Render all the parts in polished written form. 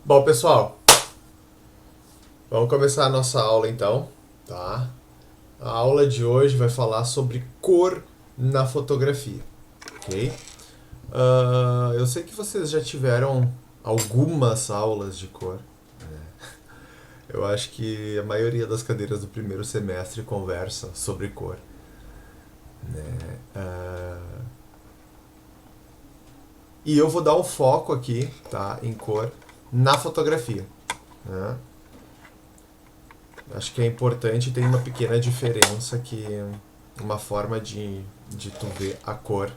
Bom, pessoal, vamos começar a nossa aula então, tá? A aula de hoje vai falar sobre cor na fotografia, ok? Eu sei que vocês já tiveram algumas aulas de cor. Eu acho que a maioria das cadeiras do primeiro semestre conversa sobre cor, né? E eu vou dar um foco aqui, tá, em cor na fotografia, né? Acho que é importante, tem uma pequena diferença que uma forma de tu ver a cor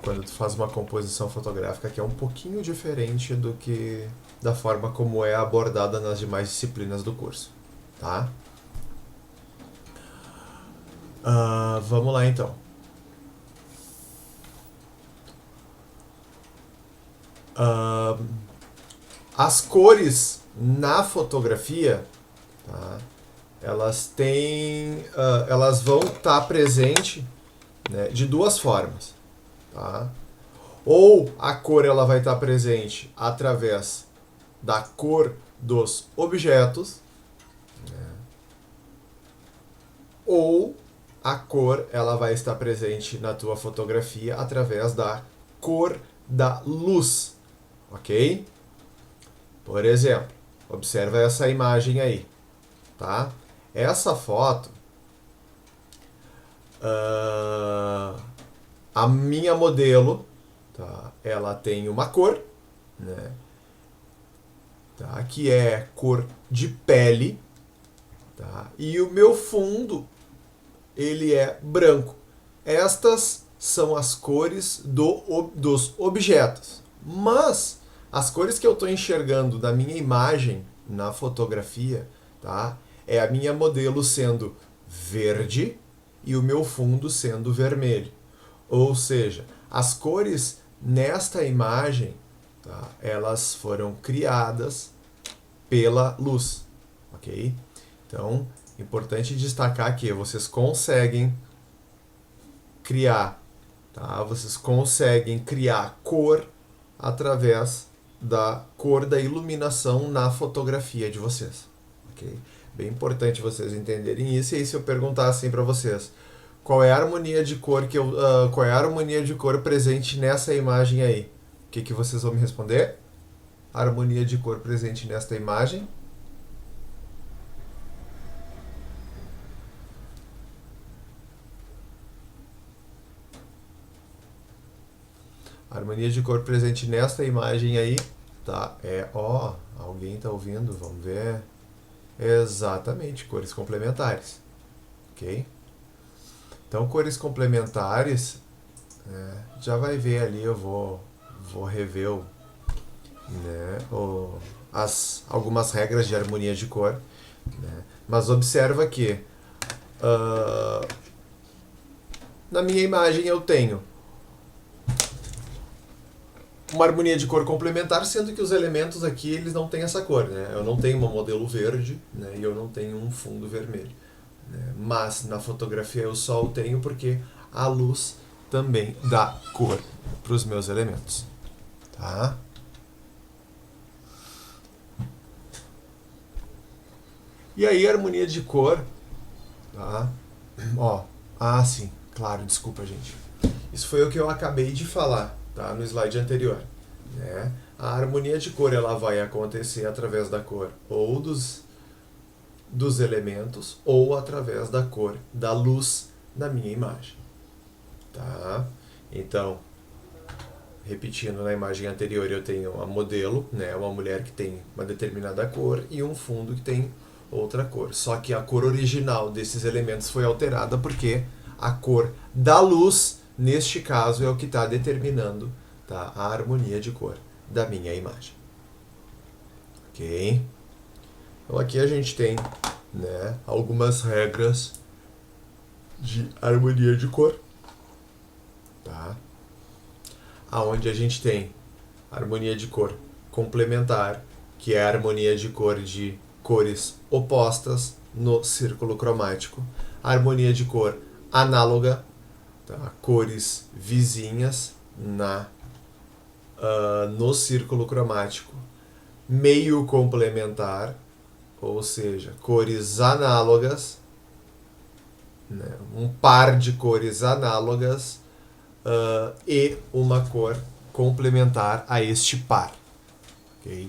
quando tu faz uma composição fotográfica que é um pouquinho diferente do que da forma como é abordada nas demais disciplinas do curso, tá? Vamos lá então. Ah, as cores na fotografia, tá? Elas vão estar presentes, né, de duas formas, tá? Ou a cor ela vai estar presente através da cor dos objetos, ou a cor ela vai estar presente na tua fotografia através da cor da luz, ok? Por exemplo, observa essa imagem aí, tá? Essa foto, a minha modelo, tá? Ela tem uma cor, né? Tá? Que é cor de pele, tá? E o meu fundo ele é branco. Estas são as cores dos objetos. Mas as cores que eu estou enxergando da minha imagem na fotografia, tá? É a minha modelo sendo verde e o meu fundo sendo vermelho. Ou seja, as cores nesta imagem, tá? Elas foram criadas pela luz, ok? Então, importante destacar que vocês conseguem criar, tá? Vocês conseguem criar cor através da cor da iluminação na fotografia de vocês, ok? Bem importante vocês entenderem isso. E aí, se eu perguntar assim para vocês, qual é a harmonia de cor qual é a harmonia de cor presente nessa imagem aí? O que vocês vão me responder? A harmonia de cor presente nesta imagem? A harmonia de cor presente nesta imagem aí, tá? Alguém tá ouvindo? Vamos ver. Exatamente, cores complementares, ok? Então, cores complementares, já vai ver ali, vou rever algumas regras de harmonia de cor, né? Mas observa que na minha imagem eu tenho uma harmonia de cor complementar, sendo que os elementos aqui eles não têm essa cor, né? Eu não tenho uma modelo verde, né? E eu não tenho um fundo vermelho, né? Mas na fotografia eu só o tenho porque a luz também dá cor para os meus elementos, tá? E aí a harmonia de cor, tá? Sim, claro, desculpa, gente. Isso foi o que eu acabei de falar, tá? No slide anterior, né? A harmonia de cor ela vai acontecer através da cor ou dos elementos ou através da cor da luz na minha imagem, tá? Então, repetindo, na imagem anterior eu tenho uma modelo, né? Uma mulher que tem uma determinada cor e um fundo que tem outra cor. Só que a cor original desses elementos foi alterada porque a cor da luz, neste caso, é o que está determinando, tá, a harmonia de cor da minha imagem. Ok? Então aqui a gente tem, né, algumas regras de harmonia de cor, tá? Aonde a gente tem harmonia de cor complementar, que é a harmonia de cor de cores opostas no círculo cromático, a harmonia de cor análoga, tá? Cores vizinhas no círculo cromático, meio complementar, ou seja, cores análogas, né? Um par de cores análogas e uma cor complementar a este par. Okay?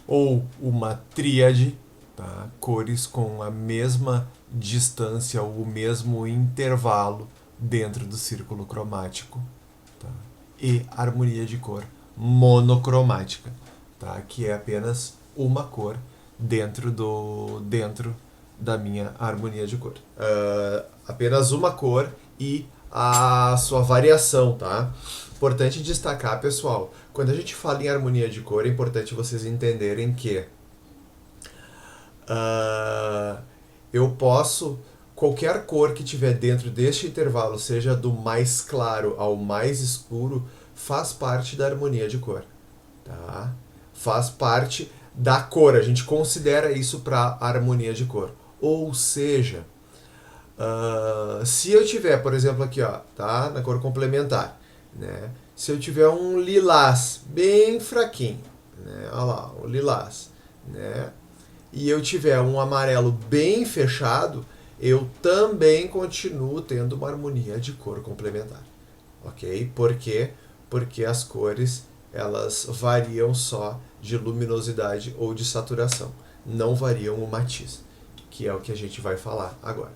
Ou uma tríade, tá? Cores com a mesma distância ou o mesmo intervalo dentro do círculo cromático, tá? E harmonia de cor monocromática, tá? Que é apenas uma cor dentro da minha harmonia de cor. Apenas uma cor e a sua variação, tá? Importante destacar, pessoal, quando a gente fala em harmonia de cor, é importante vocês entenderem que eu posso, qualquer cor que tiver dentro deste intervalo, seja do mais claro ao mais escuro, faz parte da harmonia de cor, tá? Faz parte da cor, a gente considera isso para harmonia de cor. Ou seja, se eu tiver, por exemplo, aqui, ó, tá, na cor complementar, né? Se eu tiver um lilás bem fraquinho, né? Olha lá, o lilás, né? E eu tiver um amarelo bem fechado, eu também continuo tendo uma harmonia de cor complementar, ok? Por quê? Porque as cores elas variam só de luminosidade ou de saturação, não variam o matiz, que é o que a gente vai falar agora.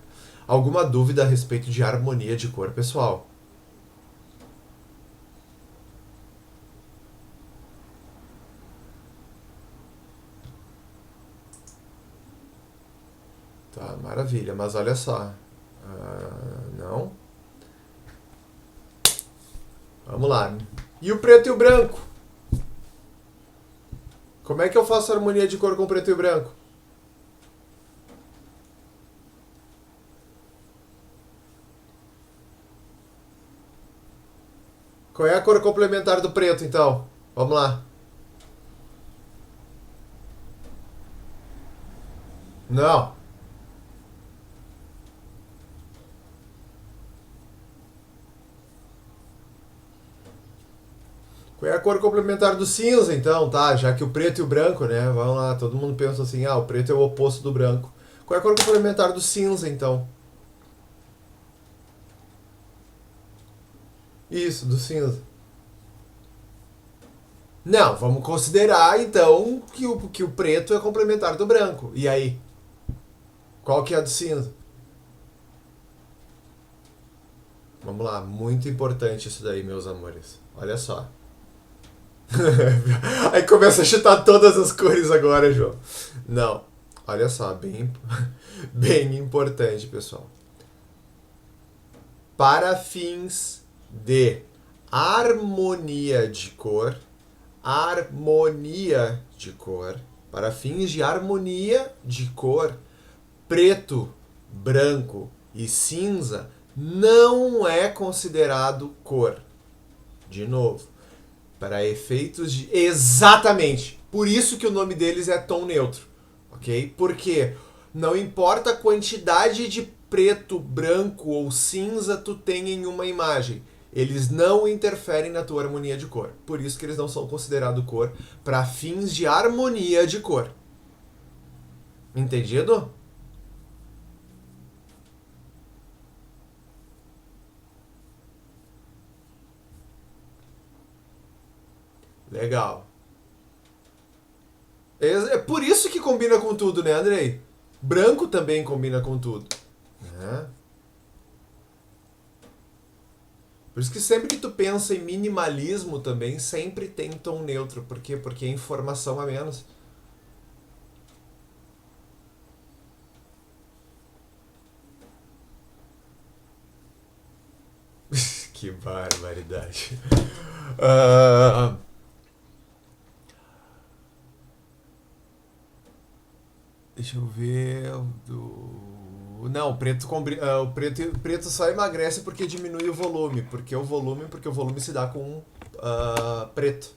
Alguma dúvida a respeito de harmonia de cor, pessoal? Tá, maravilha, mas olha só. Não? Vamos lá. E o preto e o branco? Como é que eu faço harmonia de cor com preto e branco? Qual é a cor complementar do preto, então? Vamos lá. Não. Qual é a cor complementar do cinza, então, tá? Já que o preto e o branco, né? Vamos lá, todo mundo pensa assim, o preto é o oposto do branco. Qual é a cor complementar do cinza, então? Isso, do cinza. Não, vamos considerar, então, que o preto é complementar do branco. E aí? Qual que é a do cinza? Vamos lá, muito importante isso daí, meus amores. Olha só. Aí começa a chutar todas as cores agora, João. Não, olha só, bem importante, pessoal. Para fins de harmonia de cor, para fins de harmonia de cor, preto, branco e cinza não é considerado cor. De novo, para efeitos de... Exatamente! Por isso que o nome deles é tom neutro, ok? Porque não importa a quantidade de preto, branco ou cinza tu tem em uma imagem, eles não interferem na tua harmonia de cor. Por isso que eles não são considerados cor para fins de harmonia de cor. Entendido? Legal. É por isso que combina com tudo, né, Andrei? Branco também combina com tudo. Né? Por isso que sempre que tu pensa em minimalismo também, sempre tem tom neutro. Por quê? Porque é informação a menos. Que barbaridade. Ah, deixa eu ver. Não, o preto só emagrece porque diminui o volume. Porque o volume se dá com preto,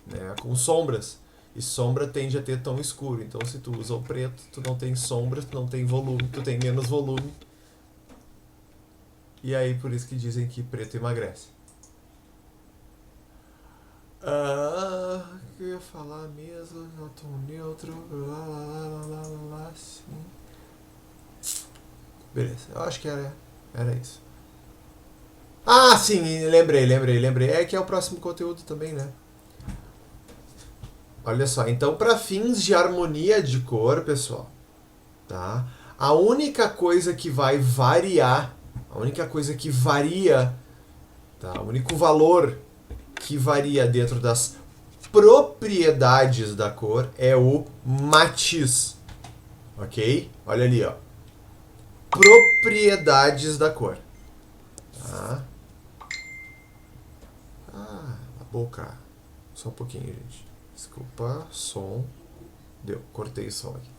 né? Com sombras. E sombra tende a ter tom escuro. Então, se tu usa o preto, tu não tem sombras, tu não tem volume, tu tem menos volume. E aí, por isso que dizem que preto emagrece. que eu ia falar mesmo? Não tom neutro. Sim. Beleza, eu acho que era isso. Ah, sim, lembrei. É que é o próximo conteúdo também, né? Olha só, então para fins de harmonia de cor, pessoal, tá? A única coisa que vai variar, a única coisa que varia, tá? O único valor que varia dentro das propriedades da cor é o matiz, ok? Olha ali, ó. Propriedades da cor. Tá? Ah, a boca. Só um pouquinho, gente. Desculpa, som. Deu, cortei o som aqui.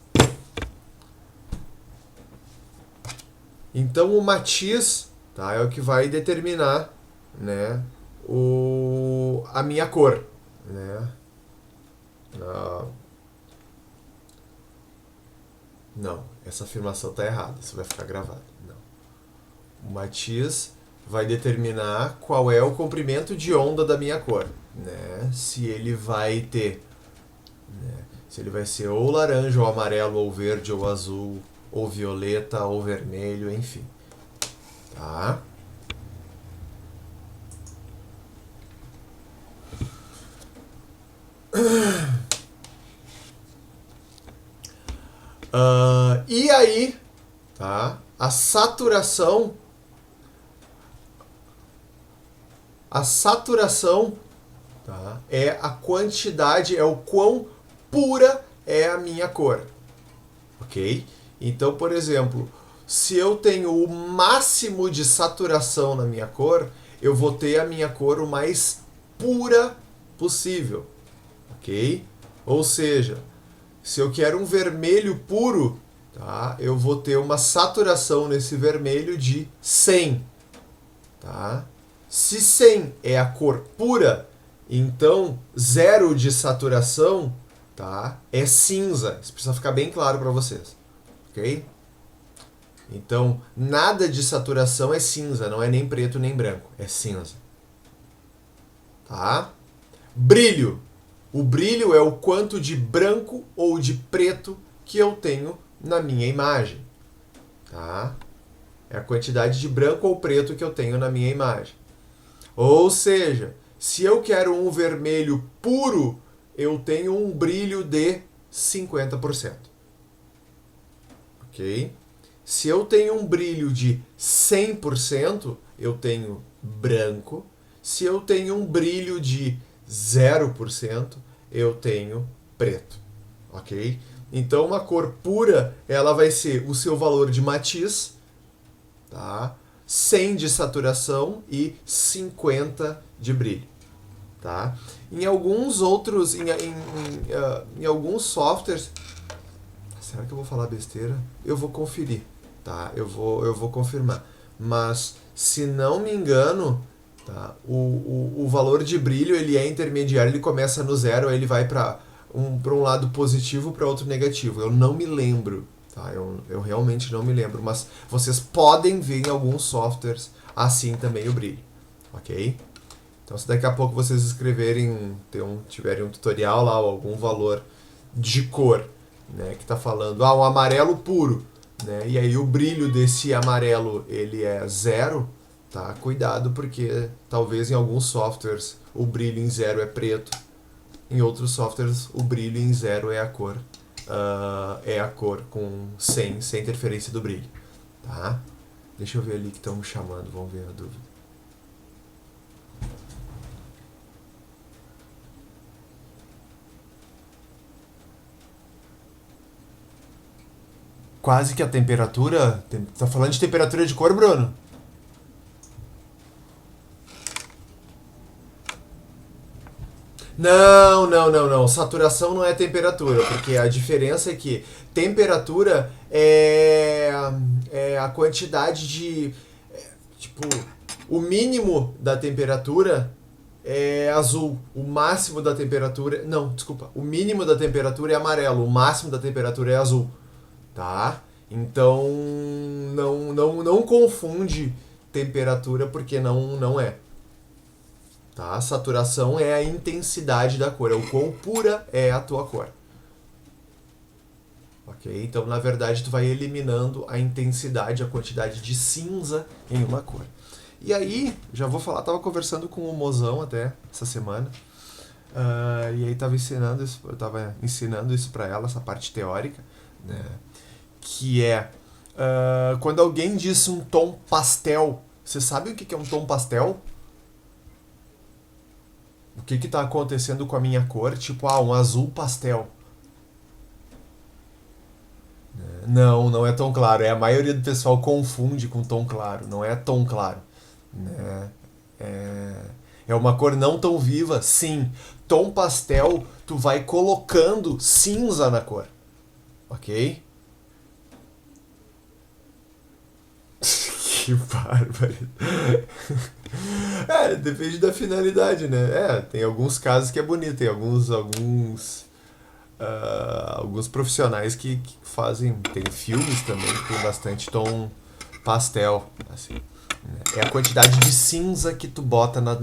Então o matiz, tá, é o que vai determinar, né, a minha cor, né? Não, essa afirmação está errada, isso vai ficar gravado. Não. O matiz vai determinar qual é o comprimento de onda da minha cor, né? Se ele vai ter, né, se ele vai ser ou laranja, ou amarelo, ou verde, ou azul, ou violeta, ou vermelho, enfim. Tá? E aí, tá? A saturação, tá? É a quantidade, é o quão pura é a minha cor, ok? Então, por exemplo, se eu tenho o máximo de saturação na minha cor, eu vou ter a minha cor o mais pura possível, ok? Ou seja, se eu quero um vermelho puro, tá? Eu vou ter uma saturação nesse vermelho de 100, tá? Se 100 é a cor pura, então 0 de saturação, tá? É cinza. Isso precisa ficar bem claro para vocês, ok? Então, nada de saturação é cinza, não é nem preto nem branco, é cinza. Tá? Brilho. O brilho é o quanto de branco ou de preto que eu tenho na minha imagem. Tá? É a quantidade de branco ou preto que eu tenho na minha imagem. Ou seja, se eu quero um vermelho puro, eu tenho um brilho de 50%. Ok? Se eu tenho um brilho de 100%, eu tenho branco. Se eu tenho um brilho de 0%, eu tenho preto. Ok? Então, uma cor pura, ela vai ser o seu valor de matiz, tá? 100 de saturação e 50 de brilho. Tá? Em alguns outros, em alguns softwares, será que eu vou falar besteira? Eu vou conferir, tá? Eu vou confirmar. Mas, se não me engano, tá? O valor de brilho ele é intermediário, ele começa no zero, aí ele vai para um lado positivo para outro negativo. Eu não me lembro, tá? Eu realmente não me lembro, mas vocês podem ver em alguns softwares assim também o brilho, ok? Então, se daqui a pouco vocês escreverem, tiverem um tutorial lá, ou algum valor de cor, né, que está falando, um amarelo puro, né, e aí o brilho desse amarelo ele é 0, tá? Cuidado, porque talvez em alguns softwares o brilho em 0 é preto, em outros softwares o brilho em 0 é a cor com sem interferência do brilho, tá? Deixa eu ver ali que estão me chamando, vamos ver a dúvida. Quase que a temperatura. Tá falando de temperatura de cor, Bruno? Não. Saturação não é temperatura, porque a diferença é que temperatura é a quantidade de. Tipo, o mínimo da temperatura é azul. O máximo da temperatura. Não, desculpa. O mínimo da temperatura é amarelo. O máximo da temperatura é azul. Tá? Então não confunde temperatura porque não é. Tá? Saturação é a intensidade da cor, é o quão pura é a tua cor. Ok? Então, na verdade, tu vai eliminando a intensidade, a quantidade de cinza em uma cor. E aí, já vou falar, tava conversando com o mozão até essa semana. E aí eu tava ensinando isso para ela, essa parte teórica, né? Que é quando alguém diz um tom pastel, você sabe o que é um tom pastel? O que está acontecendo com a minha cor? Tipo, um azul pastel. Não, não é tão claro. A maioria do pessoal confunde com tom claro. Não é tom claro. Né? É uma cor não tão viva, sim. Tom pastel, tu vai colocando cinza na cor. Ok? Que bárbaro. Depende da finalidade, né? Tem alguns casos que é bonito, tem alguns profissionais que fazem, tem filmes também que tem bastante tom pastel, assim. É a quantidade de cinza que tu bota na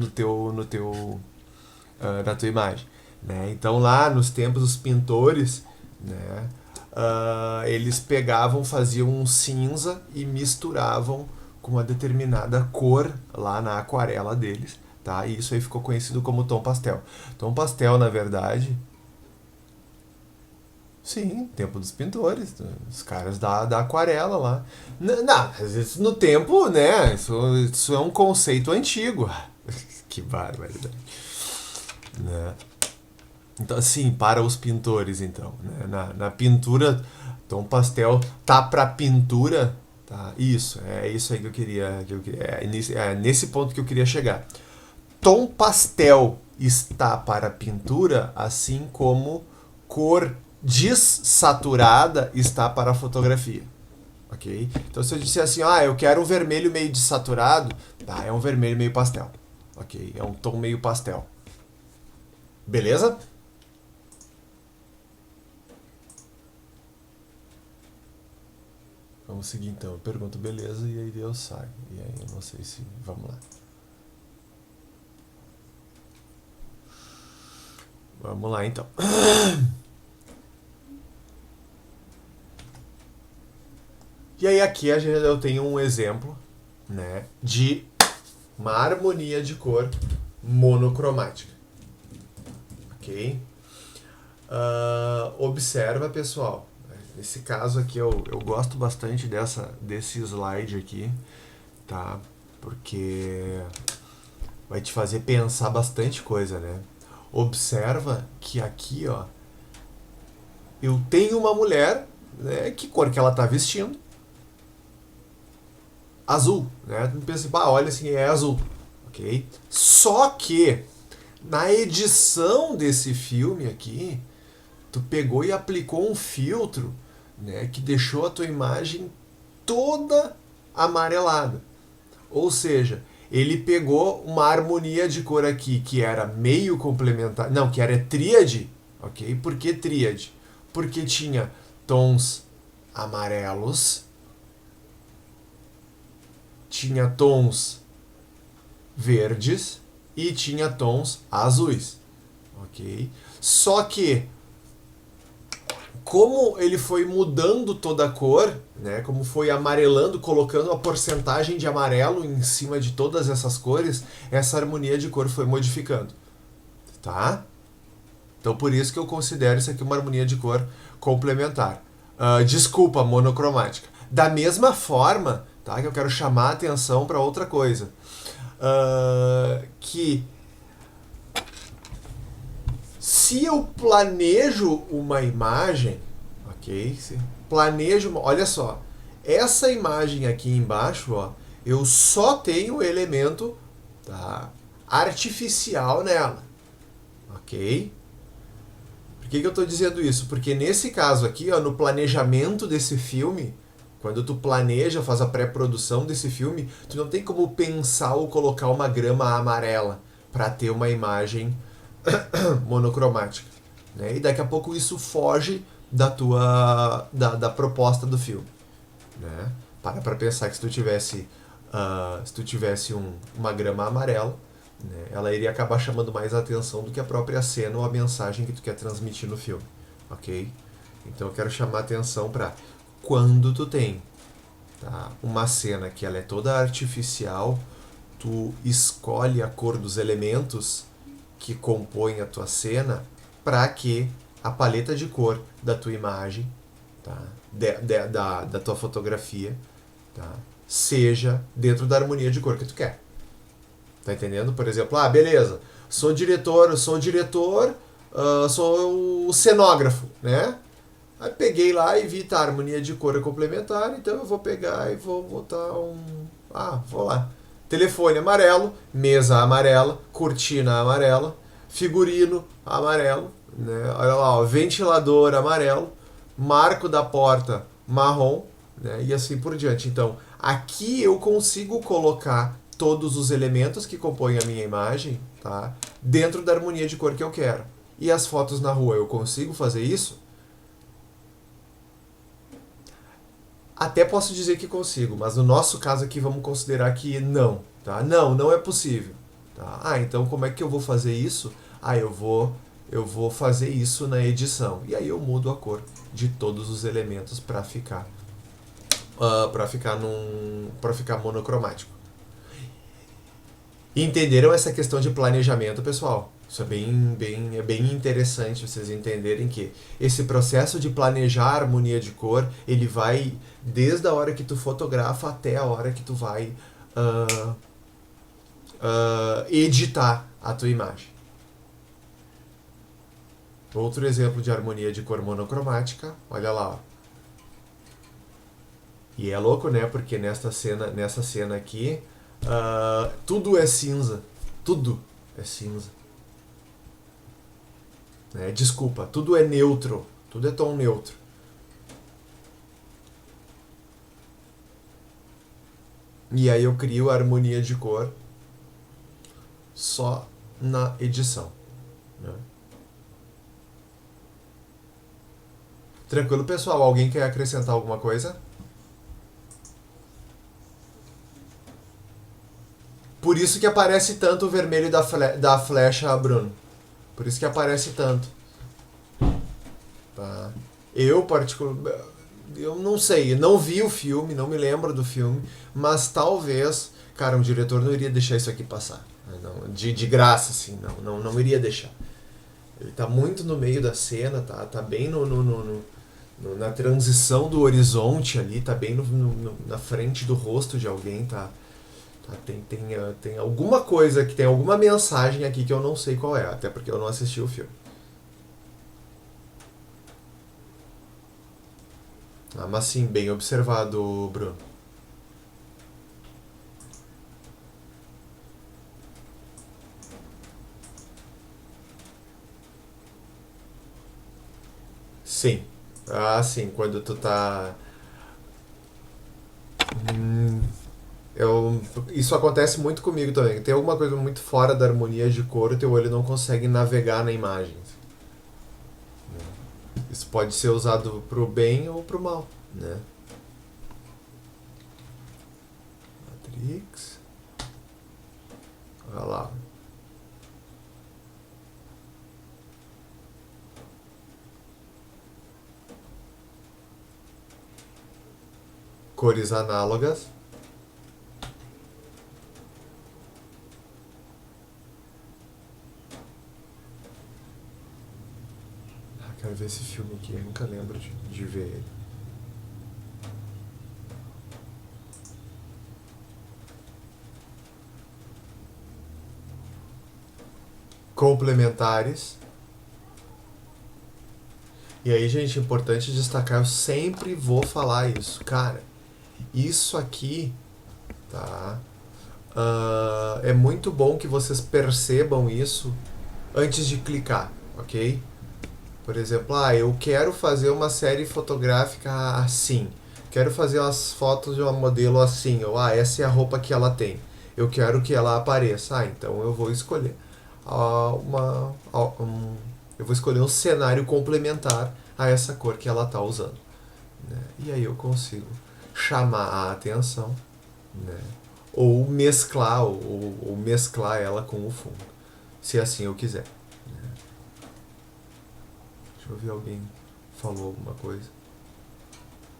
tua imagem, né? Então lá nos tempos dos pintores, né, eles pegavam, faziam um cinza e misturavam com uma determinada cor lá na aquarela deles, tá? E isso aí ficou conhecido como tom pastel. Tom pastel, na verdade, sim, tempo dos pintores, os caras da aquarela lá. Não, às vezes no tempo, né? Isso é um conceito antigo. Que barbaridade. Né? Então, assim, para os pintores, então. Né? Na pintura, tom pastel tá para pintura. Tá? Isso, é isso aí que eu queria. É nesse ponto que eu queria chegar. Tom pastel está para pintura, assim como cor desaturada está para a fotografia. Ok? Então, se eu disser assim, eu quero um vermelho meio desaturado, tá? É um vermelho meio pastel. Ok? É um tom meio pastel. Beleza? Vamos seguir então. Eu pergunto beleza e aí eu saio. E aí eu não sei se. Vamos lá. Vamos lá então. E aí aqui eu tenho um exemplo, né, de uma harmonia de cor monocromática. Ok? Observa, pessoal. Nesse caso aqui eu gosto bastante desse slide aqui, tá? Porque vai te fazer pensar bastante coisa, né? Observa que aqui, ó, eu tenho uma mulher, né? Que cor que ela tá vestindo? Azul, né? Tu pensa, olha assim, é azul, ok? Só que na edição desse filme aqui, tu pegou e aplicou um filtro, né, que deixou a tua imagem toda amarelada. Ou seja, ele pegou uma harmonia de cor aqui que era meio complementar, não, que era tríade, ok? Por que tríade? Porque tinha tons amarelos, tinha tons verdes e tinha tons azuis, ok? Só que como ele foi mudando toda a cor, né, como foi amarelando, colocando a porcentagem de amarelo em cima de todas essas cores, essa harmonia de cor foi modificando, tá? Então por isso que eu considero isso aqui uma harmonia de cor complementar. Desculpa, monocromática. Da mesma forma, tá, que eu quero chamar a atenção para outra coisa, que se eu planejo uma imagem, ok? Olha só, essa imagem aqui embaixo, ó, eu só tenho elemento, tá, artificial nela, ok? Por que eu estou dizendo isso? Porque nesse caso aqui, ó, no planejamento desse filme, quando tu planeja, faz a pré-produção desse filme, tu não tem como pensar ou colocar uma grama amarela para ter uma imagem monocromática, né? E daqui a pouco isso foge da proposta do filme, né? Para pensar que se tu tivesse uma grama amarela, né? Ela iria acabar chamando mais a atenção do que a própria cena ou a mensagem que tu quer transmitir no filme, ok? Então eu quero chamar a atenção para quando tu tem, tá, uma cena que ela é toda artificial, tu escolhe a cor dos elementos que compõem a tua cena para que a paleta de cor da tua imagem, tá, da tua fotografia, tá, seja dentro da harmonia de cor que tu quer. Tá entendendo? Por exemplo, beleza, sou diretor, sou o cenógrafo, né? Aí peguei lá e vi, tá, harmonia de cor é complementar, então eu vou pegar e vou botar vou lá. Telefone amarelo, mesa amarela, cortina amarela, figurino amarelo, né? Olha lá, ó, ventilador amarelo, marco da porta marrom, né? E assim por diante. Então, aqui eu consigo colocar todos os elementos que compõem a minha imagem, tá, dentro da harmonia de cor que eu quero. E as fotos na rua, eu consigo fazer isso? Até posso dizer que consigo, mas no nosso caso aqui vamos considerar que não, tá? Não é possível, tá? Então como é que eu vou fazer isso? Eu vou fazer isso na edição. E aí eu mudo a cor de todos os elementos para ficar para ficar monocromático. Entenderam essa questão de planejamento, pessoal? Isso é bem interessante vocês entenderem que esse processo de planejar a harmonia de cor, ele vai desde a hora que tu fotografa até a hora que tu vai editar a tua imagem. Outro exemplo de harmonia de cor monocromática, olha lá. Ó. E é louco, né? Porque nessa cena aqui, tudo é cinza. Tudo é cinza. Desculpa, tudo é neutro. Tudo é tom neutro. E aí eu crio a harmonia de cor só na edição. Né? Tranquilo, pessoal? Alguém quer acrescentar alguma coisa? Por isso que aparece tanto o vermelho da flecha, Bruno. Por isso que aparece tanto. Tá? Eu, particularmente, eu não sei, não vi o filme, não me lembro do filme, mas talvez, cara, um diretor não iria deixar isso aqui passar. Não, de graça, assim, não iria deixar. Ele tá muito no meio da cena, tá bem na transição do horizonte ali, tá bem na frente do rosto de alguém, tá? Tem alguma coisa, que tem alguma mensagem aqui que eu não sei qual é, até porque eu não assisti o filme. Mas sim, bem observado, Bruno. Sim. Sim, quando tu tá... Isso acontece muito comigo também. Tem alguma coisa muito fora da harmonia de cor, o teu olho não consegue navegar na imagem. Isso pode ser usado pro bem ou pro mal, né? Matrix. Olha lá. Cores análogas. Quero ver esse filme aqui, eu nunca lembro de ver ele. Complementares. E aí, gente, importante destacar, eu sempre vou falar isso. Cara, isso aqui, tá? É muito bom que vocês percebam isso antes de clicar, ok? Por exemplo, eu quero fazer uma série fotográfica assim. Quero fazer as fotos de uma modelo assim. Ou, essa é a roupa que ela tem. Eu quero que ela apareça. Então eu vou escolher eu vou escolher um cenário complementar a essa cor que ela está usando. Né? E aí eu consigo chamar a atenção, né? ou mesclar, ou mesclar ela com o fundo, se assim eu quiser. Deixa eu ver, alguém falou alguma coisa.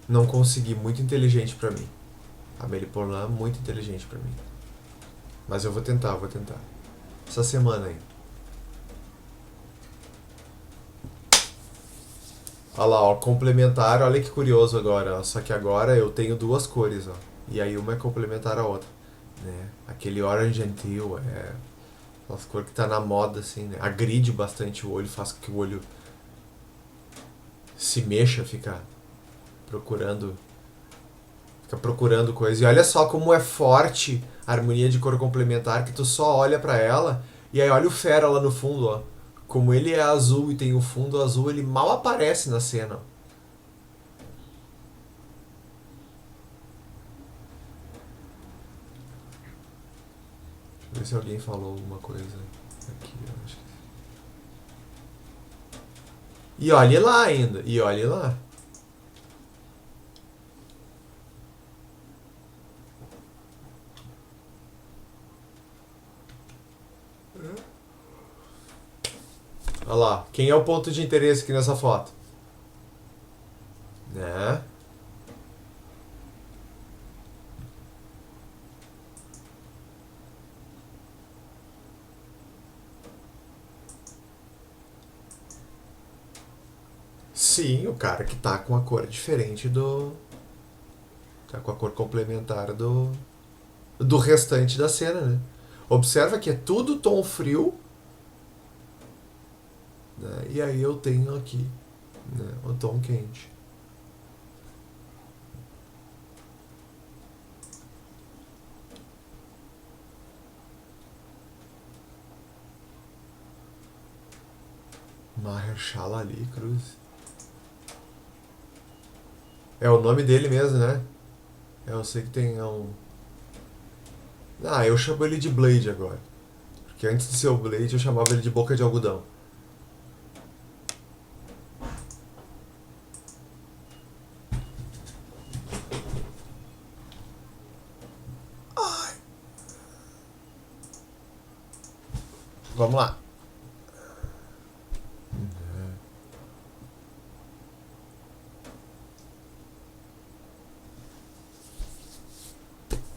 Não consegui, muito inteligente pra mim. A Meliporlan, muito inteligente pra mim. Mas eu vou tentar, vou tentar. Essa semana aí. Olha lá, ó, complementar, olha que curioso agora, ó. Só que agora eu tenho duas cores, ó. E aí uma é complementar a outra, né? Aquele orange and teal é aquelas cores que tá na moda, assim, né? Agride bastante o olho, faz com que o olho se mexa, procurando, fica procurando coisa. E olha só como é forte a harmonia de cor complementar, que tu só olha pra ela e aí olha o fera lá no fundo, ó. Como ele é azul e tem o fundo azul, ele mal aparece na cena, ó. Deixa eu ver se alguém falou alguma coisa aqui, eu acho que... E olhe lá ainda, e olhe lá. Olha lá, quem é o ponto de interesse aqui nessa foto? Né? Sim, o cara que tá com a cor diferente do... Tá com a cor complementar do restante da cena, né? Observa que é tudo tom frio, né? E aí eu tenho aqui, né, o tom quente. Mahershala Ali Cruz. É o nome dele mesmo, né? Eu sei que tem um... Ah, eu chamo ele de Blade agora. Porque antes de ser o Blade eu chamava ele de Boca de Algodão. Vamos lá.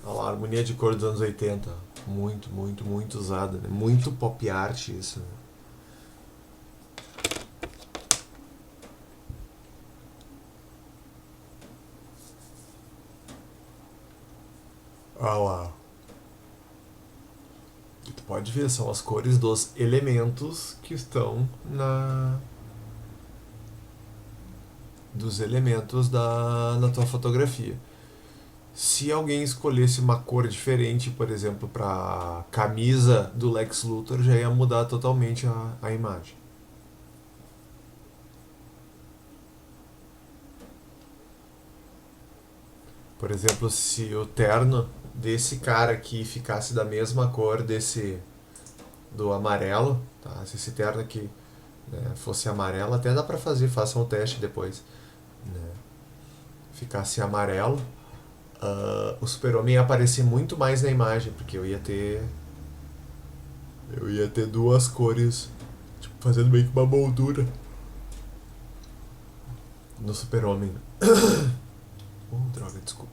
Olha lá, a harmonia de cor dos anos 80. Muito, muito, muito usada, né? Muito pop art isso, né? Olha lá. E tu pode ver, são as cores dos elementos que estão na... Dos elementos na tua fotografia. Se alguém escolhesse uma cor diferente, por exemplo, para camisa do Lex Luthor, já ia mudar totalmente a imagem. Por exemplo, se o terno desse cara aqui ficasse da mesma cor desse do amarelo, tá? Se esse terno aqui, né, fosse amarelo, até dá pra fazer, façam o teste depois, né? Ficasse amarelo, o Super-Homem ia aparecer muito mais na imagem, porque eu ia ter duas cores, tipo, fazendo meio que uma moldura no Super-Homem. Droga, desculpa.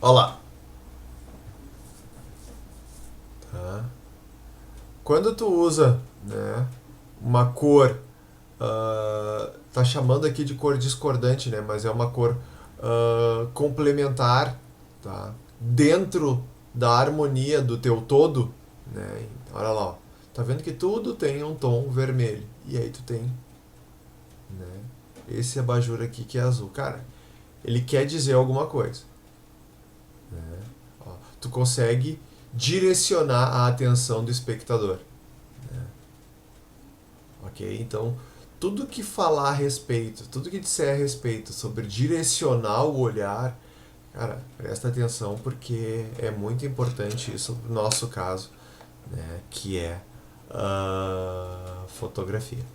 Olha lá. Tá? Quando tu usa, né, uma cor, tá chamando aqui de cor discordante, né, mas é uma cor complementar, tá? Dentro da harmonia do teu todo, né? Olha lá, ó. Tá vendo que tudo tem um tom vermelho. E aí tu tem, né, esse abajur aqui que é azul. Cara, ele quer dizer alguma coisa, né? Ó, tu consegue direcionar a atenção do espectador, né? Ok? Então, tudo que falar a respeito, tudo que disser a respeito sobre direcionar o olhar, cara, presta atenção porque é muito importante isso no nosso caso, né? Que é a fotografia.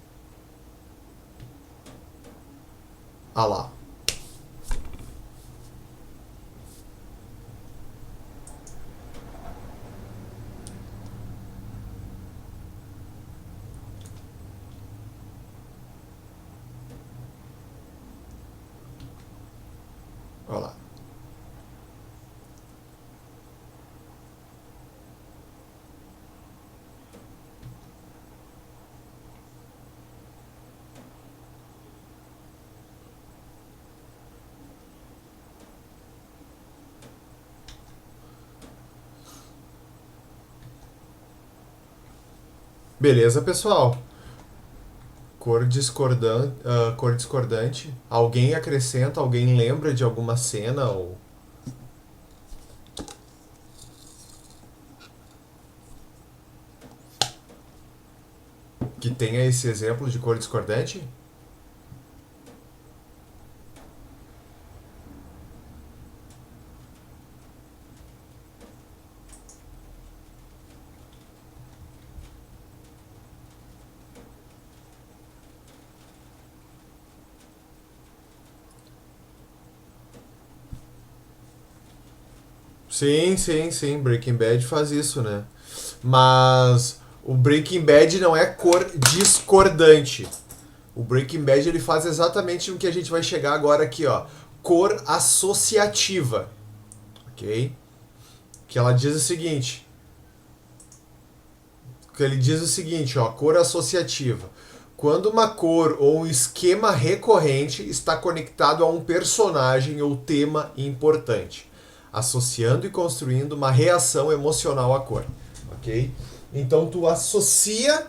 Ah lá. Olha lá. Beleza, pessoal? Cor discordante. Alguém acrescenta, alguém lembra de alguma cena ou que tenha esse exemplo de cor discordante? Sim, sim, sim. Breaking Bad faz isso, né? Mas o Breaking Bad não é cor discordante. O Breaking Bad ele faz exatamente no que a gente vai chegar agora aqui, ó. Cor associativa, ok? Que ela diz o seguinte, que ele diz o seguinte, ó, cor associativa. Quando uma cor ou um esquema recorrente está conectado a um personagem ou tema importante, associando e construindo uma reação emocional à cor, ok? Então tu associa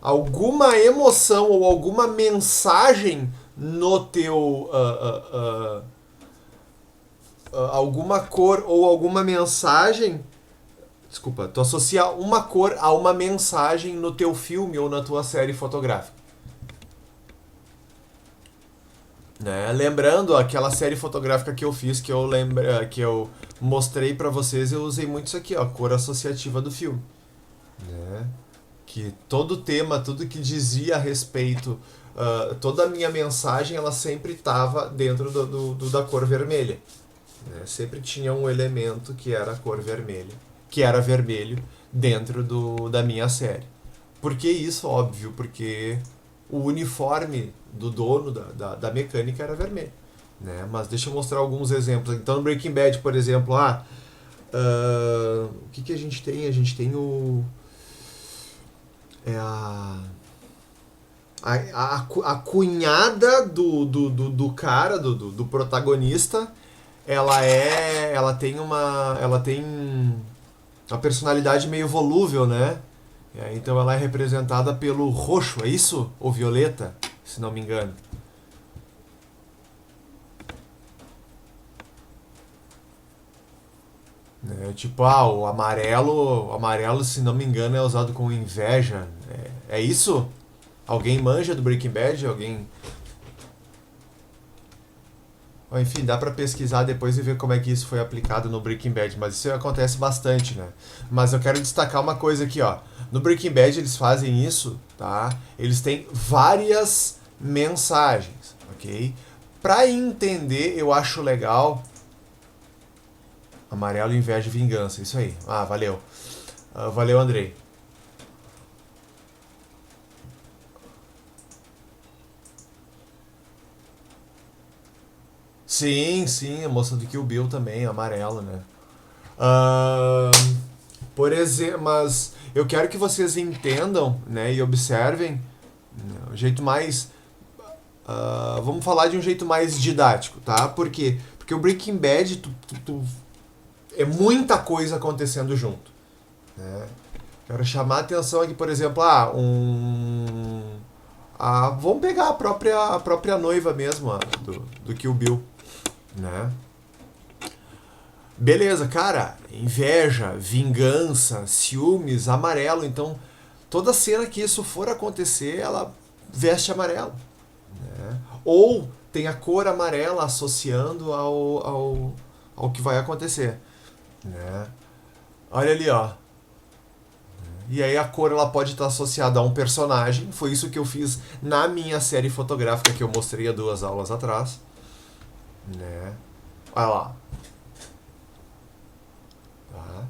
alguma emoção ou alguma mensagem no teu alguma cor ou alguma mensagem. Desculpa, tu associa uma cor a uma mensagem no teu filme ou na tua série fotográfica. Né? Lembrando aquela série fotográfica que eu fiz, que eu mostrei pra vocês, eu usei muito isso aqui, ó, cor associativa do filme. Né? Que todo o tema, tudo que dizia a respeito, toda a minha mensagem, ela sempre estava dentro da cor vermelha. Né? Sempre tinha um elemento que era a cor vermelha, que era vermelho, dentro da minha série. Por que isso? Óbvio, porque o uniforme do dono da mecânica era vermelho. Né? Mas deixa eu mostrar alguns exemplos. Então, no Breaking Bad, por exemplo, o que a gente tem? A gente tem o. É a cunhada do cara, do protagonista, ela tem uma personalidade meio volúvel, né? Então ela é representada pelo roxo, é isso? Ou violeta, se não me engano. Tipo, o amarelo, se não me engano, é usado com inveja. É isso? Alguém manja do Breaking Bad? Alguém. Enfim, dá pra pesquisar depois e ver como é que isso foi aplicado no Breaking Bad, mas isso acontece bastante, né? Mas eu quero destacar uma coisa aqui, ó. No Breaking Bad eles fazem isso, tá? Eles têm várias mensagens, ok? Pra entender, eu acho legal. Amarelo, inveja e vingança, isso aí. Ah, valeu. Valeu, Andrei. Sim, sim, a moça do Kill Bill também, amarela, né? Ahn, por exemplo, mas eu quero que vocês entendam, né, e observem, né, o jeito mais. Vamos falar de um jeito mais didático, tá? Por quê? Porque o Breaking Bad é muita coisa acontecendo junto. Né? Quero chamar a atenção aqui, por exemplo, vamos pegar a própria noiva mesmo, do Kill Bill, né? Beleza, cara, inveja, vingança, ciúmes, amarelo. Então, toda cena que isso for acontecer, ela veste amarelo. Né? Ou tem a cor amarela associando ao que vai acontecer. Né? Olha ali, ó. E aí a cor ela pode estar associada a um personagem. Foi isso que eu fiz na minha série fotográfica que eu mostrei há 2 aulas atrás. Né? Olha lá. Tá?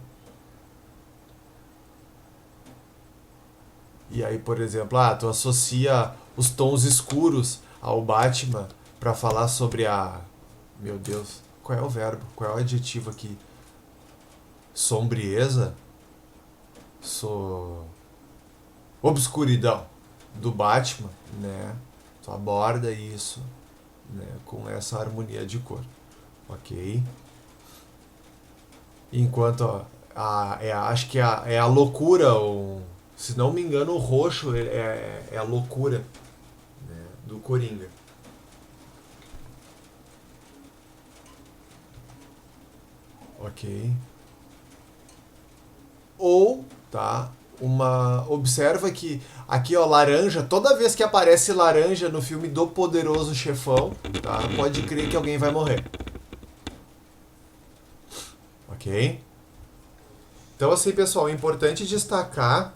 E aí, por exemplo, tu associa os tons escuros ao Batman para falar sobre a... Meu Deus, qual é o verbo? Qual é o adjetivo aqui? Sombrieza? Obscuridão do Batman, né? Tu aborda isso, né? Com essa harmonia de cor, ok? Enquanto acho que é a loucura, ou, se não me engano, o roxo é a loucura, né? Do Coringa. Ok. Ou, tá? Observa que aqui, ó, laranja, toda vez que aparece laranja no filme do Poderoso Chefão, tá? Pode crer que alguém vai morrer. Ok? Então, assim, pessoal, é importante destacar,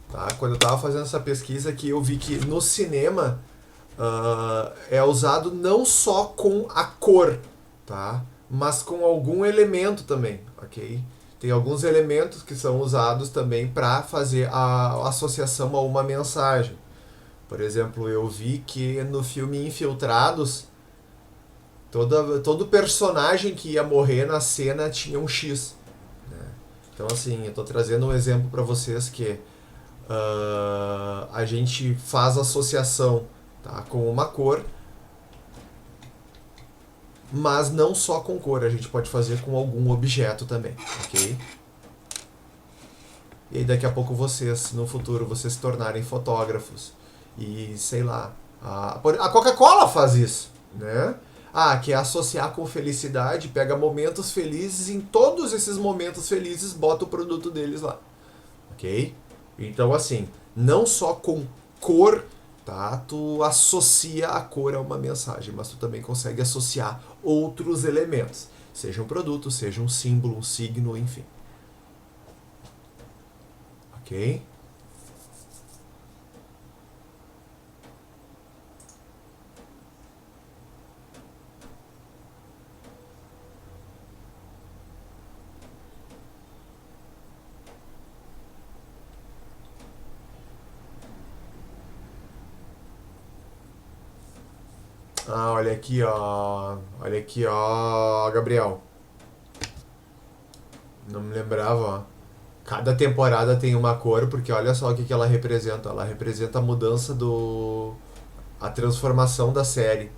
tá? Quando eu tava fazendo essa pesquisa aqui, eu vi que no cinema é usado não só com a cor, tá? Mas com algum elemento também, ok? Tem alguns elementos que são usados também para fazer a associação a uma mensagem. Por exemplo, eu vi que no filme Infiltrados, todo personagem que ia morrer na cena tinha um X. Né? Então, assim, eu estou trazendo um exemplo para vocês que a gente faz associação, tá, com uma cor, mas não só com cor, a gente pode fazer com algum objeto também, ok? E aí daqui a pouco vocês, no futuro, vocês se tornarem fotógrafos e, sei lá, a Coca-Cola faz isso, né? Quer associar com felicidade, pega momentos felizes, em todos esses momentos felizes bota o produto deles lá, ok? Então, assim, não só com cor, tá? Tu associa a cor a uma mensagem, mas tu também consegue associar outros elementos, seja um produto, seja um símbolo, um signo, enfim. Ok? Olha aqui, ó. Olha aqui, ó, Gabriel. Não me lembrava, ó. Cada temporada tem uma cor, porque olha só o que ela representa. Ela representa a mudança a transformação da série.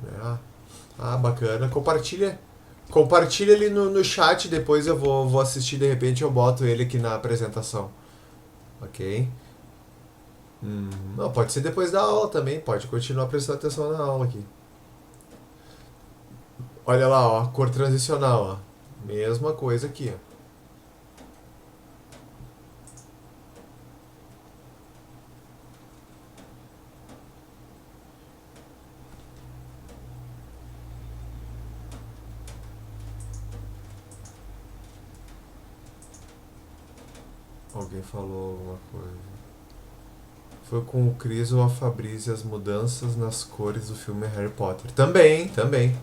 É. Bacana. Compartilha ele no chat, depois eu vou assistir, de repente eu boto ele aqui na apresentação. Ok? Não, pode ser depois da aula também, pode continuar prestando atenção na aula aqui. Olha lá, ó, cor transicional, ó. Mesma coisa aqui, ó. Alguém falou alguma coisa. Foi com o Chris ou a Fabrícia as mudanças nas cores do filme Harry Potter. Também, também.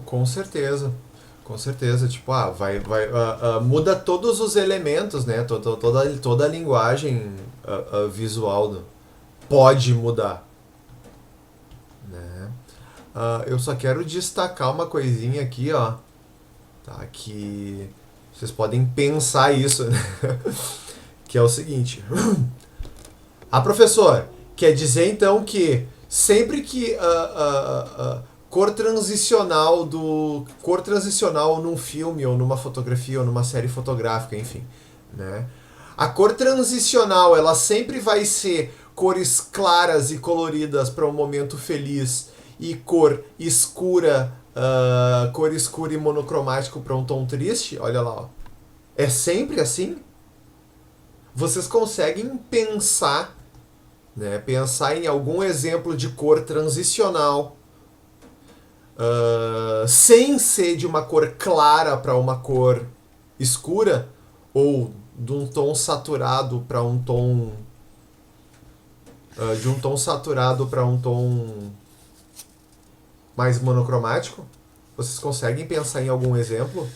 Com certeza. Com certeza, tipo, muda todos os elementos, né? Toda a linguagem visual pode mudar, né? Eu só quero destacar uma coisinha aqui, ó, tá? Que vocês podem pensar isso, né? Que é o seguinte. Professor, quer dizer então que sempre que cor transicional num filme ou numa fotografia ou numa série fotográfica, enfim, né? A cor transicional, ela sempre vai ser cores claras e coloridas para um momento feliz e cor escura e monocromático para um tom triste, olha lá, ó. É sempre assim? Vocês conseguem pensar, né, pensar em algum exemplo de cor transicional sem ser de uma cor clara para uma cor escura, ou de um tom saturado para um tom de um tom saturado para um tom mais monocromático? Vocês conseguem pensar em algum exemplo?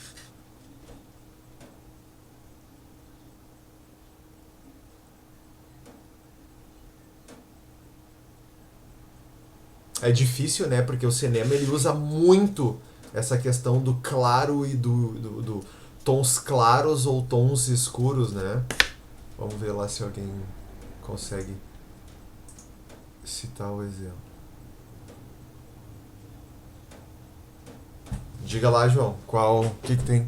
É difícil, né? Porque o cinema ele usa muito essa questão do claro e do tons claros ou tons escuros, né? Vamos ver lá se alguém consegue citar o exemplo. Diga lá, João, o que tem?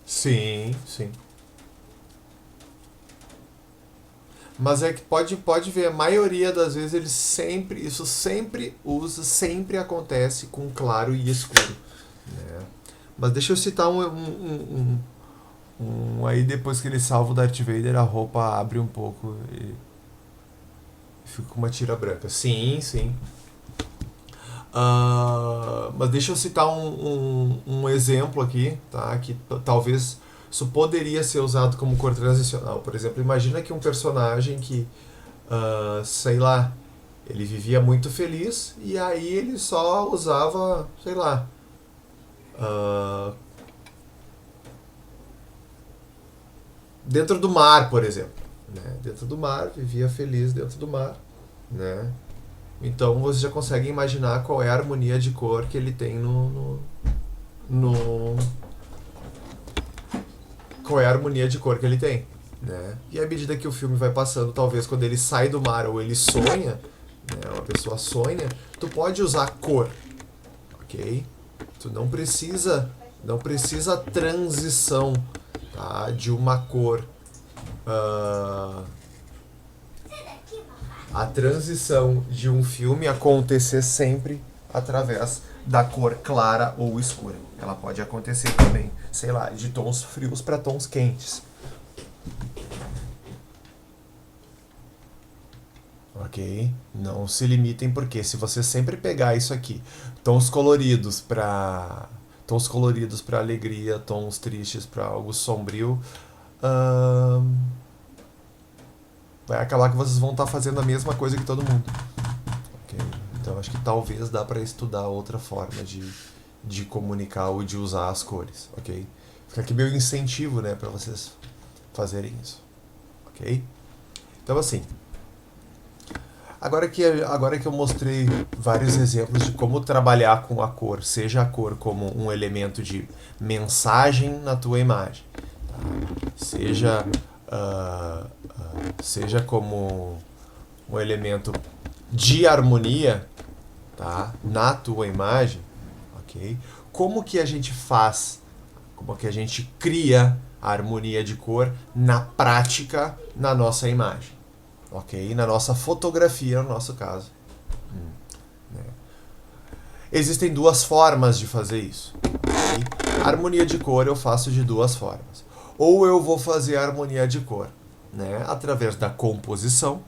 Sim, sim. Mas é que pode ver, a maioria das vezes isso sempre acontece com claro e escuro, né? Mas deixa eu citar aí depois que ele salva o Darth Vader, a roupa abre um pouco e fica com uma tira branca. Sim, sim. Mas deixa eu citar um exemplo aqui, tá? Que talvez isso poderia ser usado como cor transicional. Por exemplo, imagina que um personagem que, sei lá, ele vivia muito feliz e aí ele só usava, sei lá, ah, dentro do mar, por exemplo. Né? Dentro do mar, vivia feliz dentro do mar, né? Então você já consegue imaginar qual é a harmonia de cor que ele tem no qual é a harmonia de cor que ele tem, né? E à medida que o filme vai passando, talvez quando ele sai do mar ou ele sonha, né, uma pessoa sonha, tu pode usar cor, ok? Tu não precisa transição, tá, de uma cor. A transição de um filme acontecer sempre através da cor clara ou escura. Ela pode acontecer também, sei lá, de tons frios para tons quentes. Ok? Não se limitem, porque se você sempre pegar isso aqui, tons coloridos para alegria, tons tristes para algo sombrio, vai acabar que vocês vão estar fazendo a mesma coisa que todo mundo. Ok? Então acho que talvez dá para estudar outra forma de comunicar ou de usar as cores, ok? Fica aqui meu incentivo, né, para vocês fazerem isso, ok? Então assim, agora que eu mostrei vários exemplos de como trabalhar com a cor, seja a cor como um elemento de mensagem na tua imagem, tá? Seja como um elemento de harmonia, tá, na tua imagem, ok? Como que a gente faz, como que a gente cria a harmonia de cor na prática na nossa imagem, ok? Na nossa fotografia, no nosso caso. Né? Existem duas formas de fazer isso. Okay? A harmonia de cor eu faço de duas formas. Ou eu vou fazer a harmonia de cor, né, através da composição,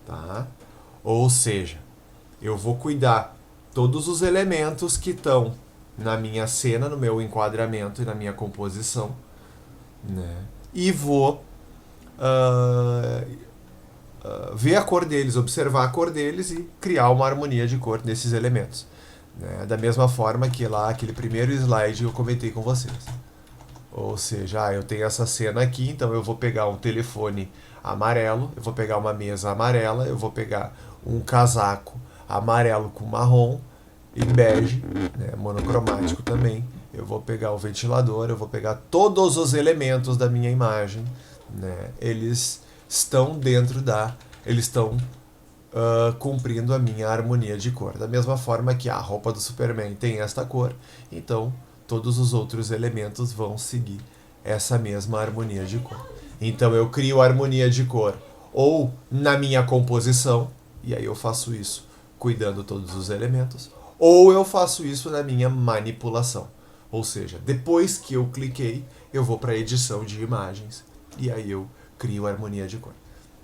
tá? Ou seja, eu vou cuidar todos os elementos que estão na minha cena, no meu enquadramento e na minha composição, né? E vou ver a cor deles, observar a cor deles e criar uma harmonia de cor nesses elementos, né? Da mesma forma que lá aquele primeiro slide eu comentei com vocês. Ou seja, eu tenho essa cena aqui, então eu vou pegar um telefone amarelo, eu vou pegar uma mesa amarela, eu vou pegar um casaco amarelo com marrom e bege, né, monocromático também. Eu vou pegar o ventilador, eu vou pegar todos os elementos da minha imagem, né, eles estão eles estão cumprindo a minha harmonia de cor. Da mesma forma que a roupa do Superman tem esta cor, então todos os outros elementos vão seguir essa mesma harmonia de cor. Então eu crio harmonia de cor ou na minha composição, e aí eu faço isso cuidando todos os elementos, ou eu faço isso na minha manipulação. Ou seja, depois que eu cliquei, eu vou para a edição de imagens e aí eu crio harmonia de cor,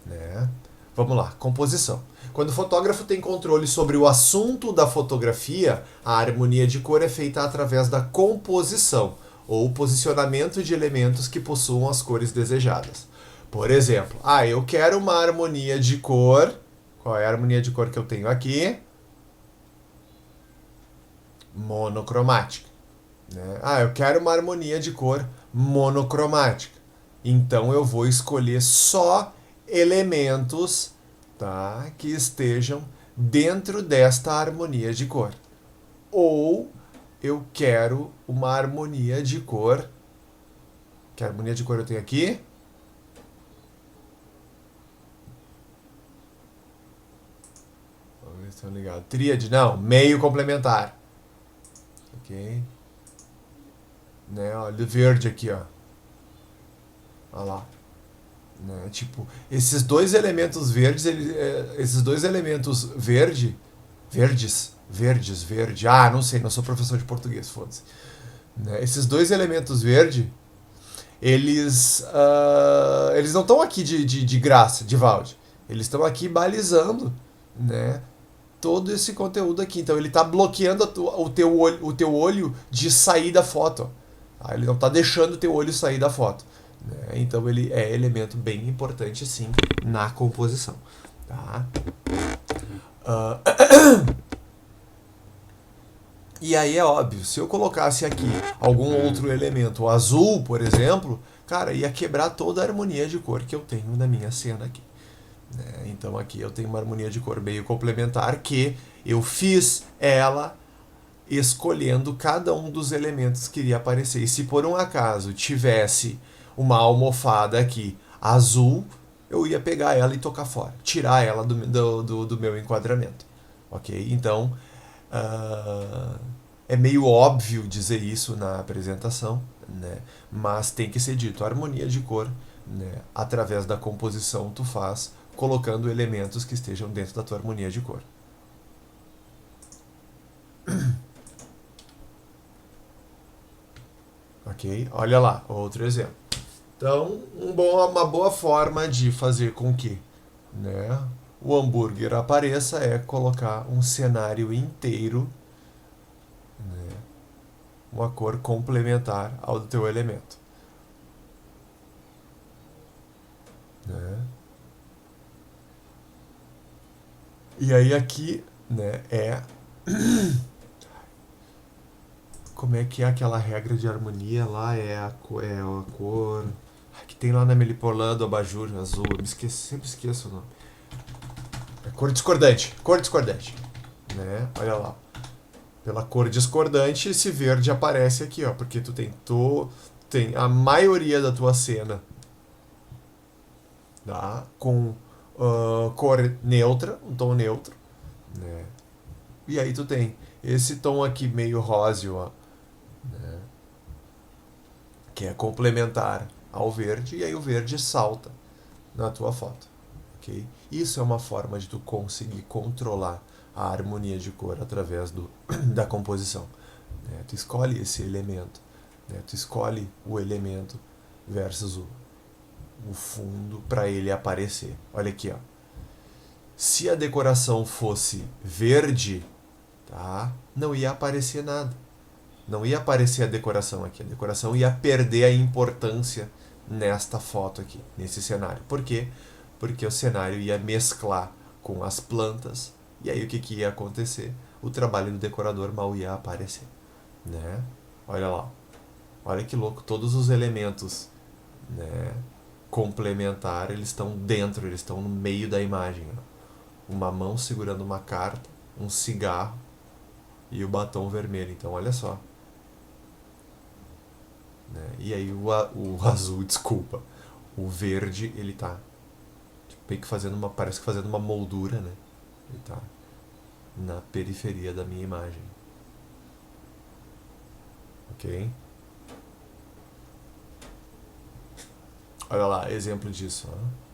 né? Vamos lá, composição. Quando o fotógrafo tem controle sobre o assunto da fotografia, a harmonia de cor é feita através da composição, ou posicionamento de elementos que possuam as cores desejadas. Por exemplo, eu quero uma harmonia de cor. Qual é a harmonia de cor que eu tenho aqui? Monocromática. Né? Eu quero uma harmonia de cor monocromática. Então eu vou escolher só elementos, tá, que estejam dentro desta harmonia de cor. Ou eu quero uma harmonia de cor. Que harmonia de cor eu tenho aqui? Vamos ver se estão ligados. Tríade, não. Meio complementar. Ok. Né, olha o verde aqui, ó. Olha lá. Né, tipo, esses dois elementos verdes, esses dois elementos verde, verde. Não sei, não sou professor de português, foda-se. Né, esses dois elementos verde, eles não estão aqui de graça, de valde. Eles estão aqui balizando, né, todo esse conteúdo aqui. Então ele está bloqueando o teu olho de sair da foto. Tá? Ele não está deixando o teu olho sair da foto. Né? Então ele é elemento bem importante, sim, na composição. Tá? E aí é óbvio, se eu colocasse aqui algum outro elemento, o azul, por exemplo, cara, ia quebrar toda a harmonia de cor que eu tenho na minha cena aqui. Né? Então aqui eu tenho uma harmonia de cor meio complementar que eu fiz ela escolhendo cada um dos elementos que iria aparecer. E se por um acaso tivesse uma almofada aqui azul, eu ia pegar ela e tocar fora, tirar ela do meu enquadramento. Ok? Então é meio óbvio dizer isso na apresentação, né? Mas tem que ser dito. A harmonia de cor, né, através da composição, tu faz colocando elementos que estejam dentro da tua harmonia de cor. Ok? Olha lá, outro exemplo. Então, uma boa forma de fazer com que, né, o hambúrguer apareça é colocar um cenário inteiro, né, uma cor complementar ao do teu elemento. Né? E aí aqui, né, como é que é aquela regra de harmonia lá? É a cor que tem lá na Melipolã do abajur azul. Eu sempre esqueço o nome. É cor discordante. Cor discordante. Né? Olha lá. Pela cor discordante, esse verde aparece aqui, ó. Porque tu tem a maioria da tua cena, tá, com cor neutra, um tom neutro. Né? E aí tu tem esse tom aqui meio róseo, ó, né, que é complementar ao verde, e aí o verde salta na tua foto. Okay? Isso é uma forma de tu conseguir controlar a harmonia de cor através da composição. Né? Tu escolhe esse elemento, né? Tu escolhe o elemento versus o fundo para ele aparecer. Olha aqui, ó. Se a decoração fosse verde, tá, não ia aparecer nada. Não ia aparecer a decoração aqui. A decoração ia perder a importância nesta foto aqui, nesse cenário. Por quê? Porque o cenário ia mesclar com as plantas, e aí o que ia acontecer? O trabalho do decorador mal ia aparecer. Né? Olha lá. Olha que louco. Todos os elementos, né, complementar, eles estão dentro, eles estão no meio da imagem. Uma mão segurando uma carta, um cigarro e o batom vermelho. Então olha só. Né? E aí o azul, desculpa. O verde, ele tá meio que fazendo parece que fazendo uma moldura, né? Ele tá na periferia da minha imagem. Ok? Olha lá, exemplo disso. Ó.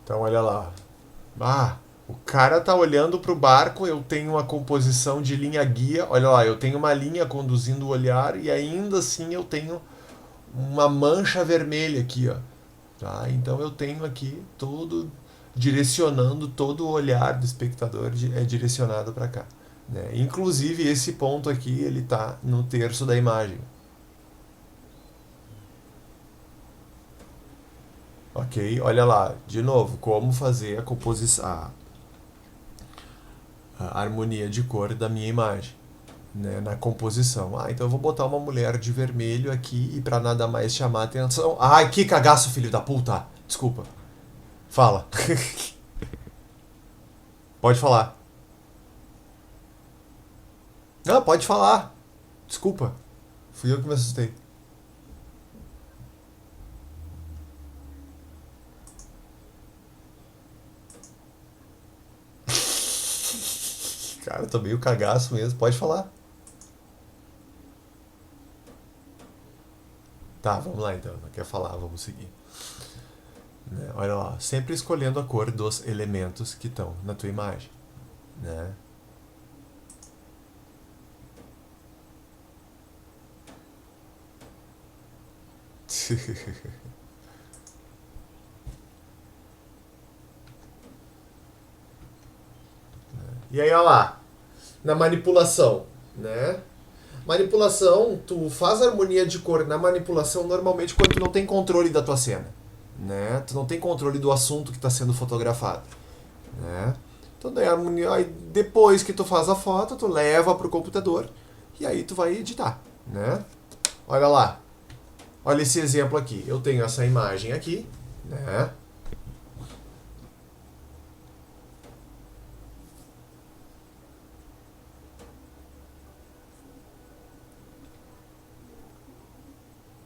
Então, olha lá. Ah, o cara tá olhando pro barco, eu tenho uma composição de linha guia. Olha lá, eu tenho uma linha conduzindo o olhar e ainda assim eu tenho uma mancha vermelha aqui, ó. Tá? Então eu tenho aqui todo direcionando todo o olhar do espectador é direcionado para cá. Né? Inclusive esse ponto aqui ele está no terço da imagem. Ok, olha lá, de novo, como fazer a composição, a harmonia de cor da minha imagem, né, na composição. Ah, então eu vou botar uma mulher de vermelho aqui e para nada mais chamar a atenção. Ai, que cagaço, filho da puta! Desculpa. Fala. Pode falar. Não, pode falar. Desculpa. Fui eu que me assustei. Cara, eu tô meio cagaço mesmo. Pode falar. Tá, vamos lá então. Não quer falar, vamos seguir. Né? Olha lá, sempre escolhendo a cor dos elementos que estão na tua imagem. Né? E aí, olha lá, na manipulação, né? Manipulação, tu faz harmonia de cor na manipulação normalmente quando tu não tem controle da tua cena, né? Tu não tem controle do assunto que está sendo fotografado, né? Então daí a harmonia, aí depois que tu faz a foto, tu leva pro computador e aí tu vai editar, né? Olha lá, olha esse exemplo aqui. Eu tenho essa imagem aqui, né?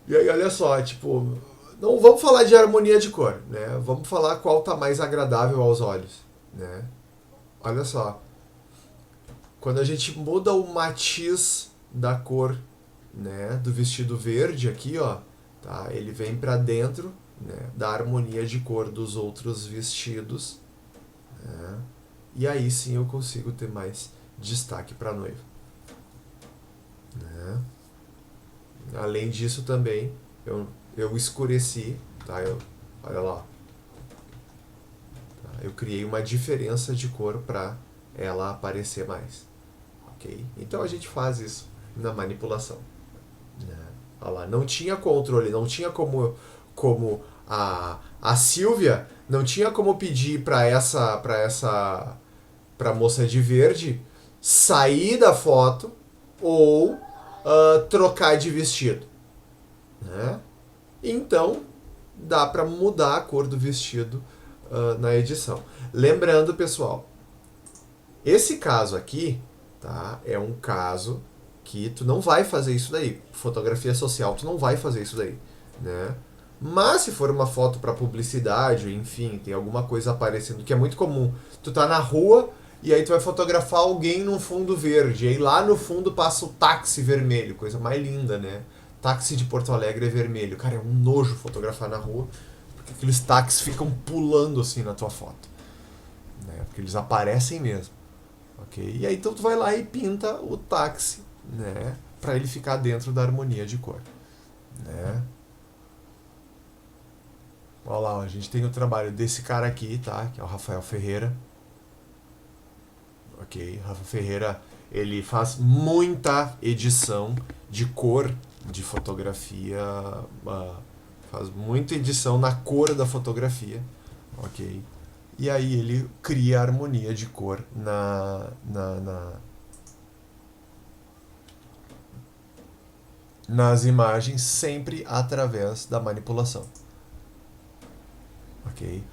E aí, olha só, tipo, não vamos falar de harmonia de cor, né? Vamos falar qual tá mais agradável aos olhos, né? Olha só, quando a gente muda o matiz da cor, né, do vestido verde aqui, ó, tá? Ele vem para dentro, né, da harmonia de cor dos outros vestidos, né? E aí sim eu consigo ter mais destaque para noiva, né? Além disso também eu escureci, tá? Olha lá, tá? Eu criei uma diferença de cor para ela aparecer mais, ok? Então a gente faz isso na manipulação, né? Olha lá, não tinha controle, não tinha como a Silvia não tinha como pedir para moça de verde sair da foto ou trocar de vestido, né? Então dá para mudar a cor do vestido na edição. Lembrando, pessoal, esse caso aqui, tá, é um caso que tu não vai fazer isso daí. Fotografia social, tu não vai fazer isso daí, né? Mas se for uma foto para publicidade, enfim, tem alguma coisa aparecendo, que é muito comum. Tu tá na rua e aí tu vai fotografar alguém num fundo verde, e aí lá no fundo passa o táxi vermelho, coisa mais linda, né? Táxi de Porto Alegre é vermelho. Cara, é um nojo fotografar na rua, porque aqueles táxis ficam pulando assim na tua foto, né? Porque eles aparecem mesmo. Ok? E aí então tu vai lá e pinta o táxi, né, para ele ficar dentro da harmonia de cor, né? Olha lá, a gente tem o trabalho desse cara aqui, tá? Que é o Rafael Ferreira. Ok? Rafa Ferreira, ele faz muita edição de cor de fotografia, faz muita edição na cor da fotografia, ok? E aí ele cria harmonia de cor nas imagens sempre através da manipulação. Ok? Ok.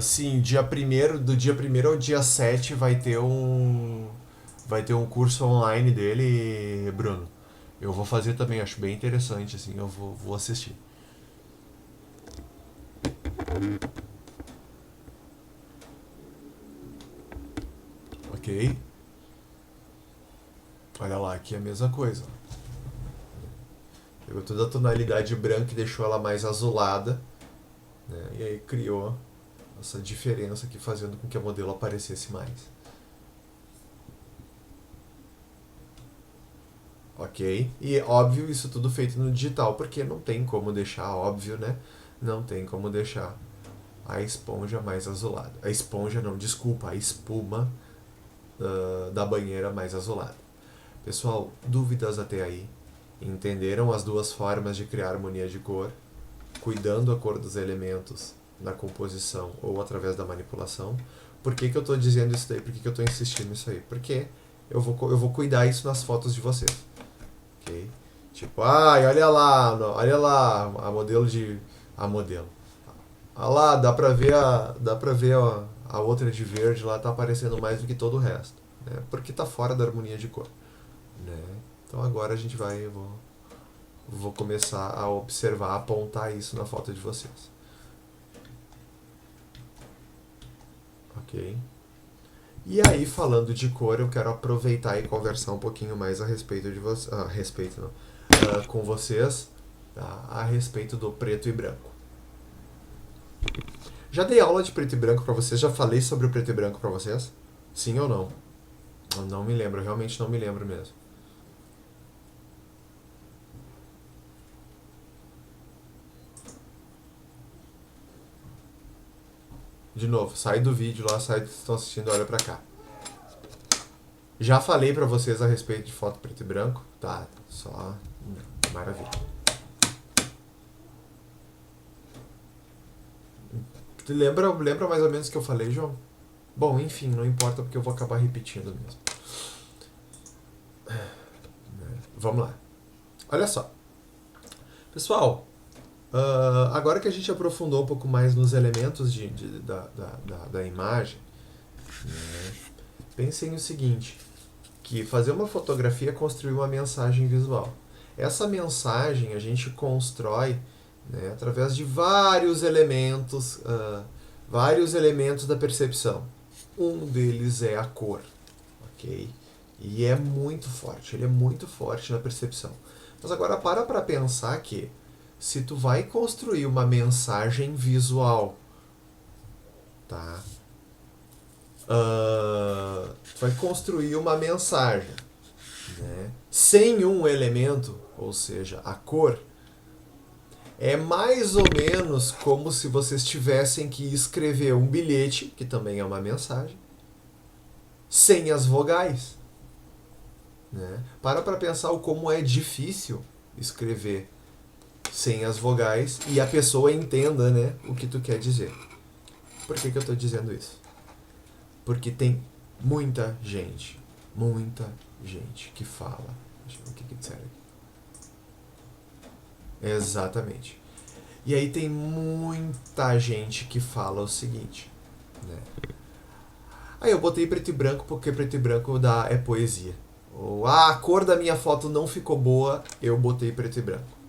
Sim, do dia primeiro ao dia 7 vai ter um curso online dele, Bruno. Eu vou fazer também, acho bem interessante, assim, eu vou assistir. Ok? Olha lá, aqui é a mesma coisa. Pegou toda a tonalidade branca e deixou ela mais azulada, né? E aí criou essa diferença aqui, fazendo com que a modelo aparecesse mais. Ok? E óbvio, isso tudo feito no digital, porque não tem como deixar, óbvio, né? Não tem como deixar a esponja mais azulada. A esponja não, desculpa, a espuma da banheira mais azulada. Pessoal, dúvidas até aí? Entenderam as duas formas de criar harmonia de cor? Cuidando a cor dos elementos na composição ou através da manipulação. Por que eu estou dizendo isso daí? Por que eu estou insistindo nisso aí? Porque eu vou cuidar isso nas fotos de vocês. Ok? Tipo, ai, olha lá, a modelo de. A modelo. Ah lá, dá pra ver a outra de verde lá, tá aparecendo mais do que todo o resto. Né? Porque tá fora da harmonia de cor. Né? Então agora a gente vou começar a observar, a apontar isso na foto de vocês. Ok? E aí, falando de cor, eu quero aproveitar e conversar um pouquinho mais a respeito de vocês. A respeito, não. Com vocês, tá? A respeito do preto e branco. Já dei aula de preto e branco pra vocês? Já falei sobre o preto e branco pra vocês? Sim ou não? Eu não me lembro, realmente não me lembro mesmo. De novo, sai do vídeo lá, sai do que estão assistindo, olha pra cá. Já falei pra vocês a respeito de foto preto e branco? Tá, só. Maravilha. Lembra mais ou menos o que eu falei, João? Bom, enfim, não importa porque eu vou acabar repetindo mesmo. Vamos lá. Olha só. Pessoal, agora que a gente aprofundou um pouco mais nos elementos da imagem, né, pensem o seguinte, que fazer uma fotografia é construir uma mensagem visual. Essa mensagem a gente constrói, né, através de vários elementos da percepção. Um deles é a cor, ok? E é muito forte, ele é muito forte na percepção. Mas agora para pensar que se tu vai construir uma mensagem visual, tá? Tu vai construir uma mensagem, né? Sem um elemento, ou seja, a cor, é mais ou menos como se vocês tivessem que escrever um bilhete, que também é uma mensagem, sem as vogais. Né? Para pensar o como é difícil escrever sem as vogais e a pessoa entenda, né, o que tu quer dizer. Por que eu estou dizendo isso? Porque tem muita gente que fala. Deixa eu ver o que disseram aqui. Exatamente. E aí tem muita gente que fala o seguinte, né? Aí eu botei preto e branco porque preto e branco é poesia. Ou a cor da minha foto não ficou boa, eu botei preto e branco.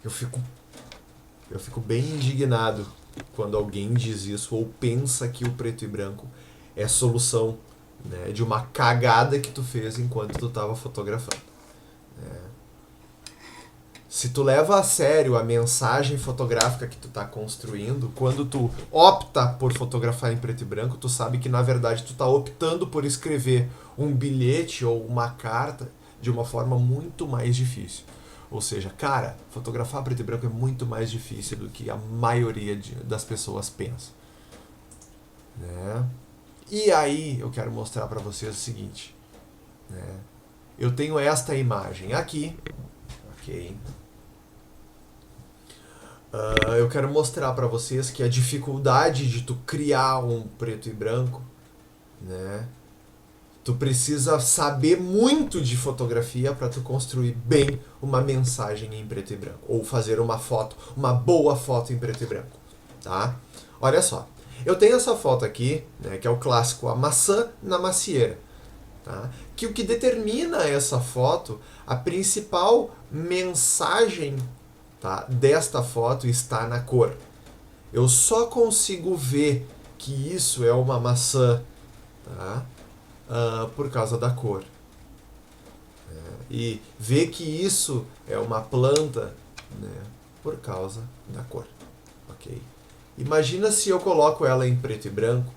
Eu fico bem indignado quando alguém diz isso ou pensa que o preto e branco é solução, né, de uma cagada que tu fez enquanto tu estava fotografando. Se tu leva a sério a mensagem fotográfica que tu tá construindo, quando tu opta por fotografar em preto e branco, tu sabe que na verdade tu tá optando por escrever um bilhete ou uma carta de uma forma muito mais difícil. Ou seja, cara, fotografar preto e branco é muito mais difícil do que a maioria das pessoas pensa. Né? E aí eu quero mostrar para vocês o seguinte. Né? Eu tenho esta imagem aqui. Ok. Eu quero mostrar para vocês que a dificuldade de tu criar um preto e branco, né? Tu precisa saber muito de fotografia para tu construir bem uma mensagem em preto e branco ou fazer uma foto, uma boa foto em preto e branco. tá? Olha só, eu tenho essa foto aqui, né, que é o clássico, a maçã na macieira, tá? Que o que determina essa foto, a principal mensagem, tá, desta foto está na cor. Eu só consigo ver que isso é uma maçã, tá? Por causa da cor. E ver que isso é uma planta, né, por causa da cor. Ok? Imagina se eu coloco ela em preto e branco,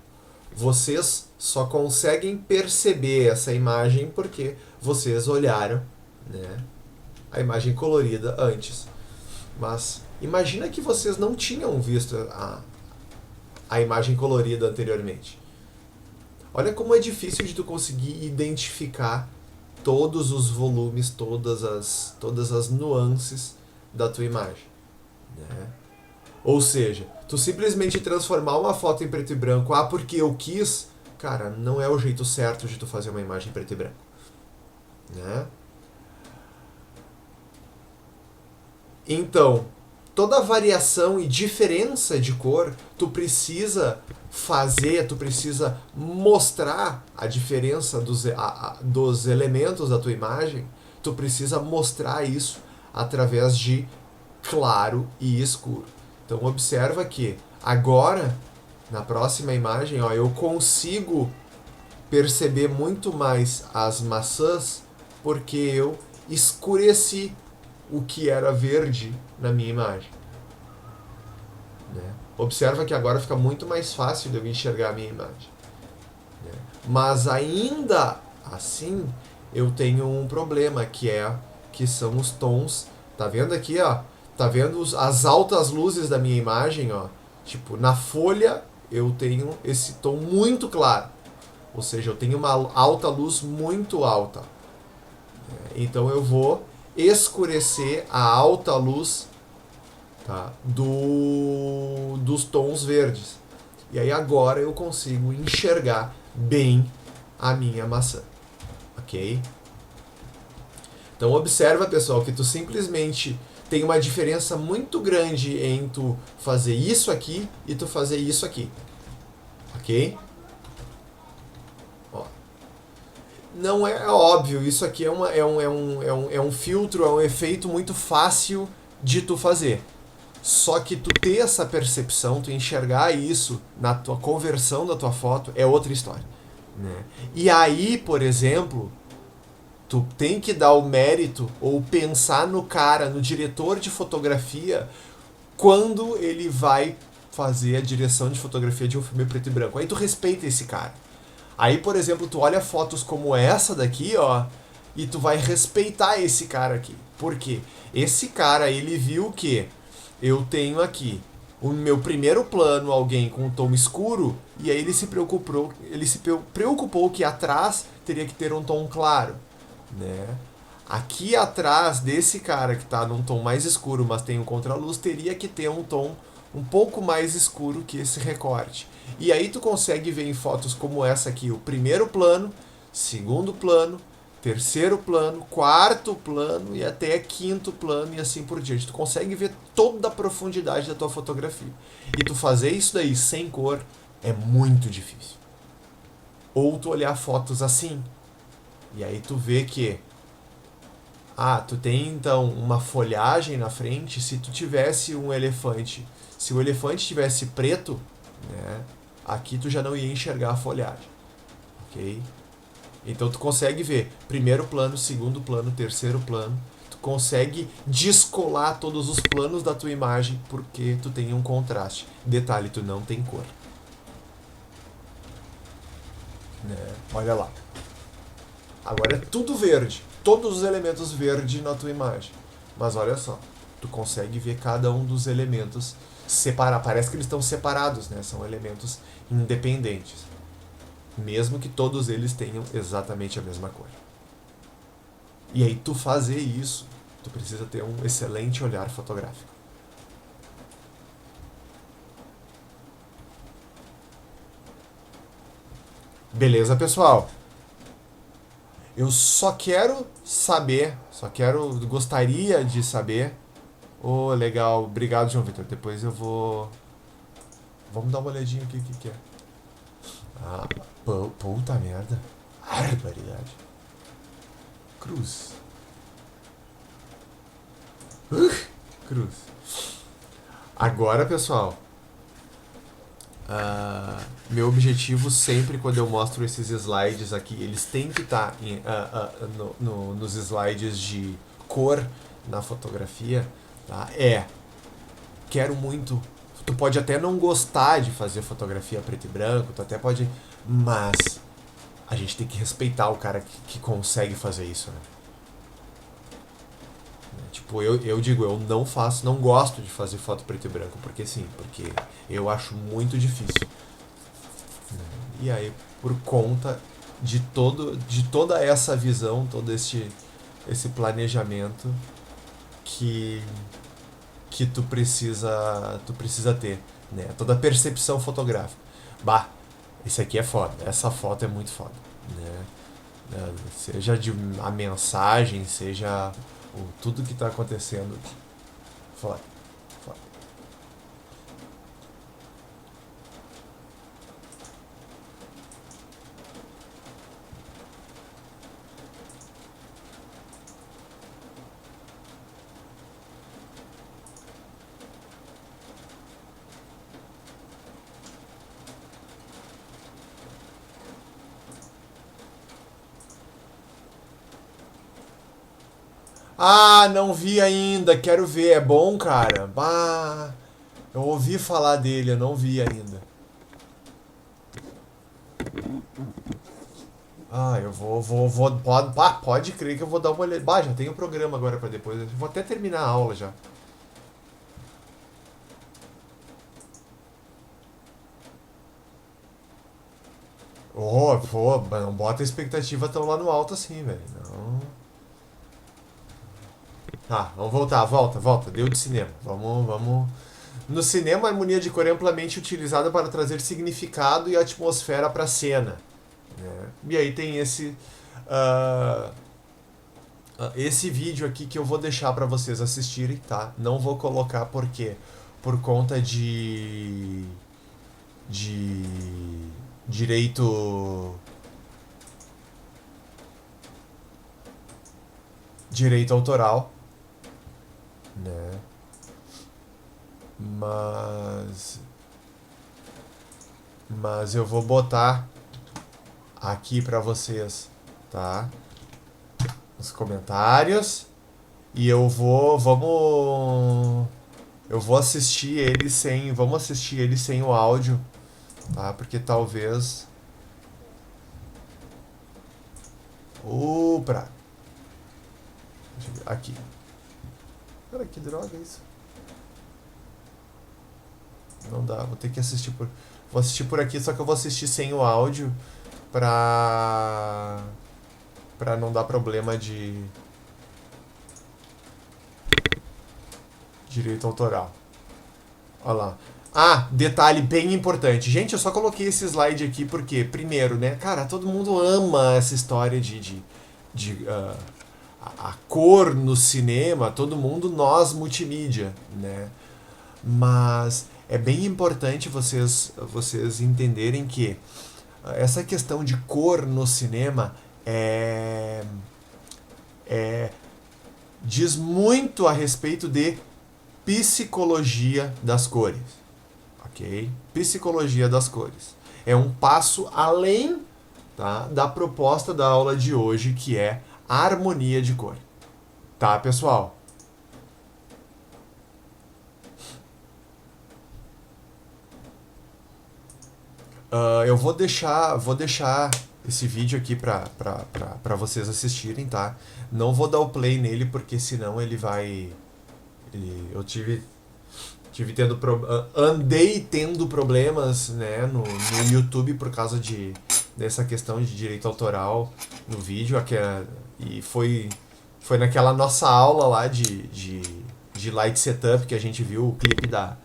vocês só conseguem perceber essa imagem porque vocês olharam, né, a imagem colorida antes. Mas imagina que vocês não tinham visto a imagem colorida anteriormente. Olha como é difícil de tu conseguir identificar todos os volumes, todas as nuances da tua imagem, né? Ou seja, tu simplesmente transformar uma foto em preto e branco, porque eu quis, cara, não é o jeito certo de tu fazer uma imagem em preto e branco, né? Então, toda variação e diferença de cor, tu precisa fazer, tu precisa mostrar a diferença dos elementos da tua imagem, tu precisa mostrar isso através de claro e escuro. Então observa que agora, na próxima imagem, ó, eu consigo perceber muito mais as maçãs porque eu escureci o que era verde na minha imagem, né? Observa que agora fica muito mais fácil de eu enxergar a minha imagem, né? Mas ainda assim eu tenho um problema que são os tons. Tá vendo aqui, ó? Tá vendo as altas luzes da minha imagem, ó? Tipo, na folha eu tenho esse tom muito claro. Ou seja, eu tenho uma alta luz muito alta. Então eu vou escurecer a alta luz, tá, dos tons verdes. E aí agora eu consigo enxergar bem a minha maçã. Ok? Então observa, pessoal, que tu simplesmente tem uma diferença muito grande em tu fazer isso aqui e tu fazer isso aqui. Ok? Ó. Não é óbvio, isso aqui é um filtro, é um efeito muito fácil de tu fazer. Só que tu ter essa percepção, tu enxergar isso na tua conversão da tua foto é outra história, né? E aí, por exemplo, tu tem que dar o mérito ou pensar no cara, no diretor de fotografia, quando ele vai fazer a direção de fotografia de um filme preto e branco. Aí tu respeita esse cara. Aí, por exemplo, tu olha fotos como essa daqui, ó, e tu vai respeitar esse cara aqui. Por quê? Esse cara, ele viu que eu tenho aqui o meu primeiro plano, alguém com um tom escuro, e aí ele se preocupou que atrás teria que ter um tom claro, né? Aqui atrás desse cara que está num tom mais escuro, mas tem um contraluz, teria que ter um tom um pouco mais escuro que esse recorte. E aí tu consegue ver em fotos como essa aqui, o primeiro plano, segundo plano, terceiro plano, quarto plano e até quinto plano e assim por diante. Tu consegue ver toda a profundidade da tua fotografia. E tu fazer isso daí sem cor é muito difícil. Ou tu olhar fotos assim, e aí tu vê que tu tem então uma folhagem na frente. Se tu tivesse um elefante, se o elefante tivesse preto, né, aqui tu já não ia enxergar a folhagem, ok? Então tu consegue ver primeiro plano, segundo plano, terceiro plano. Tu consegue descolar todos os planos da tua imagem porque tu tem um contraste. Detalhe, tu não tem cor, né? Olha lá. Agora é tudo verde. Todos os elementos verdes na tua imagem. Mas olha só, tu consegue ver cada um dos elementos separar. Parece que eles estão separados, né? São elementos independentes. Mesmo que todos eles tenham exatamente a mesma cor. E aí tu fazer isso, tu precisa ter um excelente olhar fotográfico. Beleza, pessoal? Eu só quero saber, gostaria de saber. Legal, obrigado, João Vitor. Depois eu vou Vamos dar uma olhadinha aqui o que é. Ah, puta merda. Barbaridade. Cruz. Cruz. Agora, pessoal, meu objetivo sempre quando eu mostro esses slides aqui, eles têm que estar nos slides de cor na fotografia, tá? Quero muito. Tu pode até não gostar de fazer fotografia preto e branco, tu até pode, mas a gente tem que respeitar o cara que consegue fazer isso, né? Tipo, eu digo, eu não faço, não gosto de fazer foto preto e branco, porque eu acho muito difícil. E aí, por conta de toda essa visão, todo esse planejamento que tu precisa ter, né? Toda a percepção fotográfica. Bah, isso aqui é foda, essa foto é muito foda, né? Seja a mensagem, seja tudo que tá acontecendo. Foda, foda. Ah, não vi ainda, quero ver, é bom, cara? Bah, eu ouvi falar dele, eu não vi ainda. Ah, pode crer que eu vou dar uma olhada. Bah, já tem o programa agora pra depois. Eu vou até terminar a aula já. Pô, não bota a expectativa tão lá no alto assim, velho. Não. Tá, vamos voltar, volta. Deu de cinema. Vamos. No cinema, a harmonia de cor é amplamente utilizada para trazer significado e atmosfera para a cena, né? E aí tem ah, esse vídeo aqui que eu vou deixar para vocês assistirem, tá? Não vou colocar porque por conta de direito direito autoral, né? Mas eu vou botar aqui para vocês, tá? Nos comentários e eu vou assistir ele sem, vamos assistir ele sem o áudio, tá? Porque talvez pra aqui. Cara, que droga é isso? Não dá, vou ter que assistir por. Vou assistir por aqui, só que eu vou assistir sem o áudio pra. Pra não dar problema de. Direito autoral. Olha lá. Ah, detalhe bem importante. Gente, eu só coloquei esse slide aqui porque, primeiro, né? Cara, todo mundo ama essa história de a cor no cinema, todo mundo nós multimídia, né? Mas é bem importante vocês entenderem que essa questão de cor no cinema é diz muito a respeito de psicologia das cores, ok? Psicologia das cores é um passo além, tá, da proposta da aula de hoje, que é a harmonia de cor, tá, pessoal? Eu vou deixar esse vídeo aqui pra vocês assistirem, tá? Não vou dar o play nele porque senão ele vai. Eu andei tendo problemas, né, no YouTube por causa dessa questão de direito autoral no vídeo. E foi naquela nossa aula lá de light setup que a gente viu o clipe da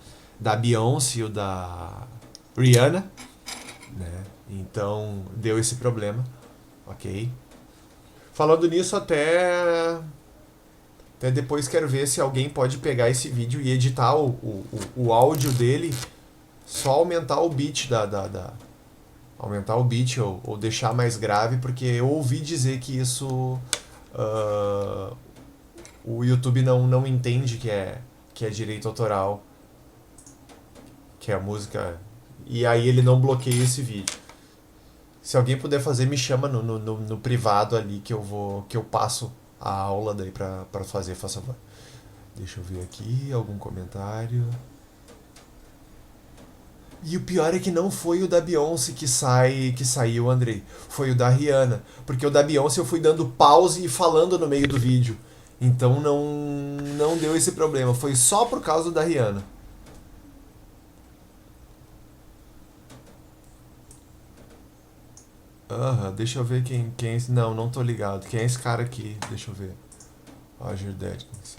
Beyoncé e o da Rihanna, né? Então deu esse problema, ok? Falando nisso, até depois quero ver se alguém pode pegar esse vídeo e editar o áudio dele Só aumentar o beat aumentar o beat ou deixar mais grave, porque eu ouvi dizer que isso ah, o YouTube não entende que é direito autoral, que é a música, e aí ele não bloqueia esse vídeo. Se alguém puder fazer, me chama no privado ali que eu passo a aula daí pra fazer, faça favor. Deixa eu ver aqui, algum comentário. E o pior é que não foi o da Beyoncé que saiu, Andrei. Foi o da Rihanna. Porque o da Beyoncé eu fui dando pause e falando no meio do vídeo. Então não deu esse problema. Foi só por causa da Rihanna. Aham, deixa eu ver quem é esse. Não tô ligado. Quem é esse cara aqui? Deixa eu ver. Roger Deakins.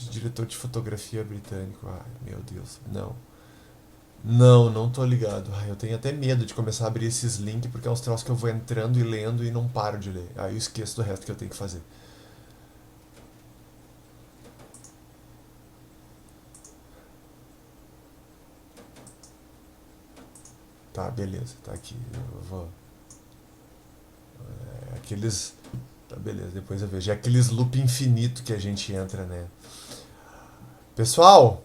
Diretor de fotografia britânico. Ai, meu Deus. Não tô ligado. Ai, eu tenho até medo de começar a abrir esses links porque é uns troços que eu vou entrando e lendo e não paro de ler. Aí eu esqueço do resto que eu tenho que fazer. Tá, beleza. Tá aqui. Eu vou. Aqueles. Tá, beleza. Depois eu vejo. É aqueles loop infinito que a gente entra, né? Pessoal,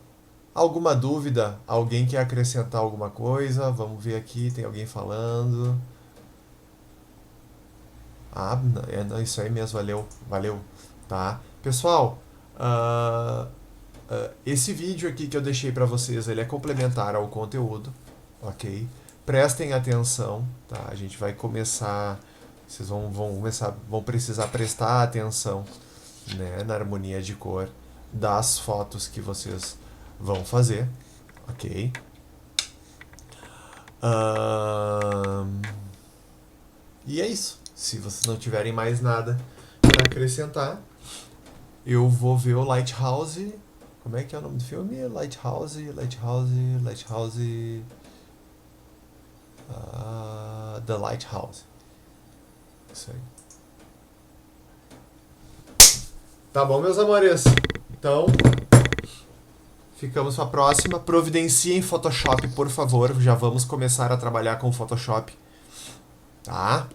alguma dúvida? Alguém quer acrescentar alguma coisa? Vamos ver aqui. Tem alguém falando. Ah, não, isso aí mesmo. Valeu. Tá. Pessoal, ah, esse vídeo aqui que eu deixei para vocês, ele é complementar ao conteúdo, ok? Prestem atenção, tá? A gente vai começar, vocês vão precisar prestar atenção, né, na harmonia de cor das fotos que vocês vão fazer, ok? Ahn, e é isso. Se vocês não tiverem mais nada para acrescentar, eu vou ver o Lighthouse. Como é que é o nome do filme? Lighthouse. The Lighthouse. Isso aí. Tá bom, meus amores? Então, ficamos pra próxima. Providenciem Photoshop, por favor. Já vamos começar a trabalhar com Photoshop. Tá?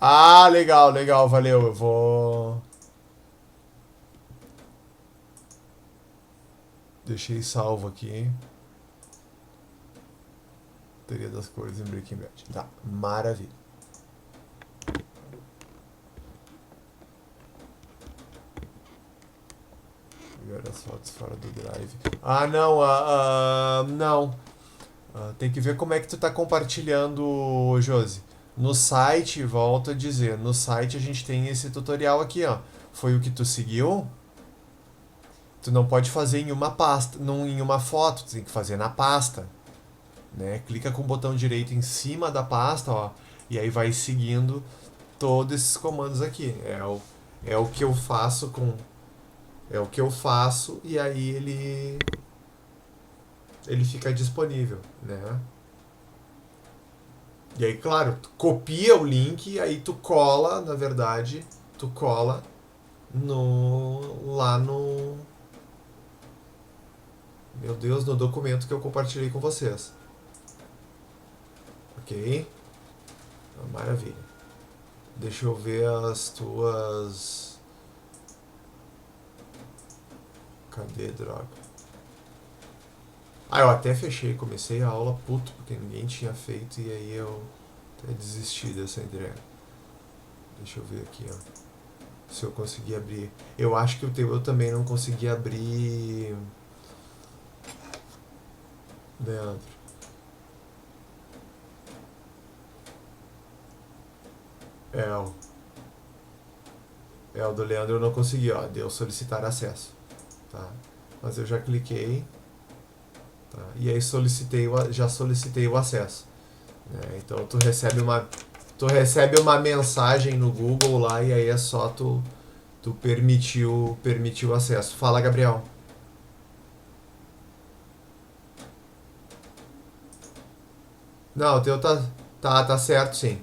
Ah, legal, valeu. Eu vou. Deixei salvo aqui, hein? Teoria das cores em Breaking Bad. Tá, maravilha. Pegar as fotos fora do drive. Ah, não, não. Tem que ver como é que tu tá compartilhando, Josi. No site, volto a dizer, no site a gente tem esse tutorial aqui, ó. Foi o que tu seguiu? Tu não pode fazer em uma pasta, não em uma foto, tu tem que fazer na pasta, né? Clica com o botão direito em cima da pasta, ó, e aí vai seguindo todos esses comandos aqui. É o que eu faço com é o que eu faço e aí ele fica disponível, né? E aí, claro, tu copia o link e aí tu cola, na verdade, tu cola no lá no meu Deus, no documento que eu compartilhei com vocês. Ok? Maravilha. Deixa eu ver as tuas. Cadê, droga? Ah, eu até fechei, comecei a aula puto, porque ninguém tinha feito e aí eu até desisti dessa entrega. Deixa eu ver aqui, ó. Se eu conseguir abrir. Eu acho que o teu eu também não consegui abrir. Leandro. É, o do Leandro eu não consegui, ó. Deu solicitar acesso. Tá? Mas eu já cliquei. Tá? E aí já solicitei o acesso. Né? Então tu recebe uma mensagem no Google lá e aí é só tu permitir o acesso. Fala, Gabriel. Não, o teu tá certo, sim.